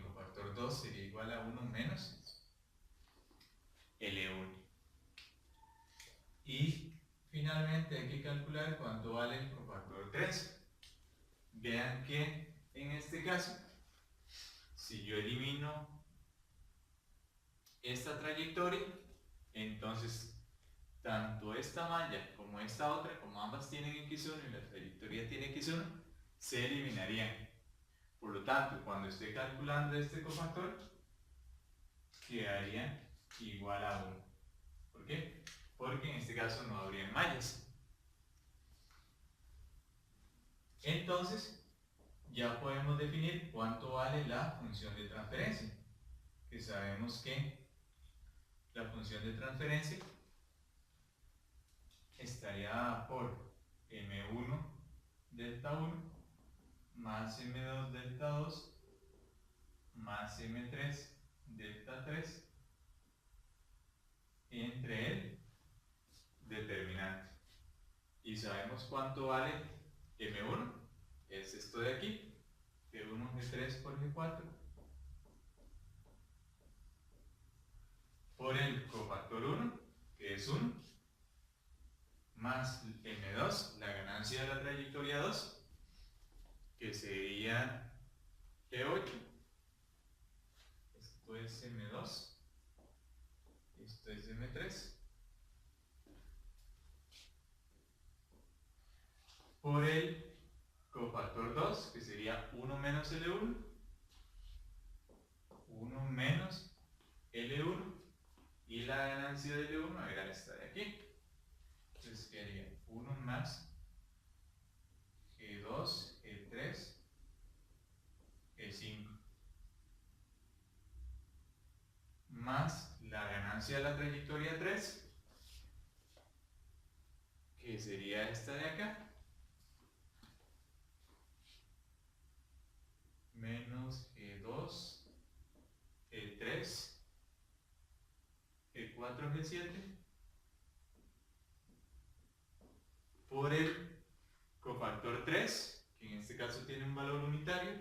cofactor 2 sería igual a 1 menos L1. Y finalmente hay que calcular cuánto vale el cofactor 3. Vean que en este caso, si yo elimino esta trayectoria, entonces tanto esta malla como esta otra, como ambas tienen x1 y la trayectoria tiene x1, se eliminarían. Por lo tanto, cuando esté calculando este cofactor, quedaría igual a 1. ¿Por qué? Porque en este caso no habría mallas. Entonces, ya podemos definir cuánto vale la función de transferencia. Que sabemos que la función de transferencia estaría dada por m1 delta 1 más m2 delta 2 más m3 delta 3 entre el determinante. Y sabemos cuánto vale m1, es esto de aquí, g1 g3 por g4 por el cofactor 1, que es 1, más m2, la ganancia de la trayectoria 2, que sería g8, esto es m2, esto es m3, por el cofactor 2, que sería 1 menos L1, 1 menos L1, y la ganancia de L1 era esta de aquí. Entonces quedaría 1 más G2, G3, G5, más la ganancia de la trayectoria 3, que sería esta de acá, menos G2, G3, G4, G7, por el cofactor 3, que en este caso tiene un valor unitario,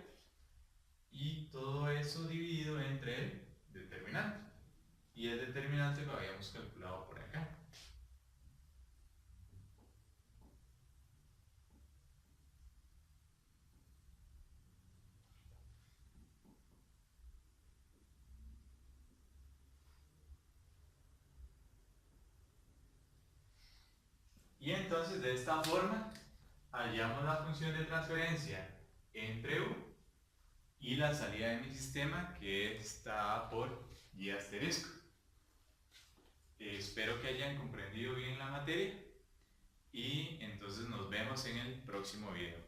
y todo eso dividido entre el determinante. Y el determinante lo habíamos calculado por acá. Y entonces de esta forma hallamos la función de transferencia entre u y la salida de mi sistema, que está por y asterisco. Espero que hayan comprendido bien la materia y entonces nos vemos en el próximo video.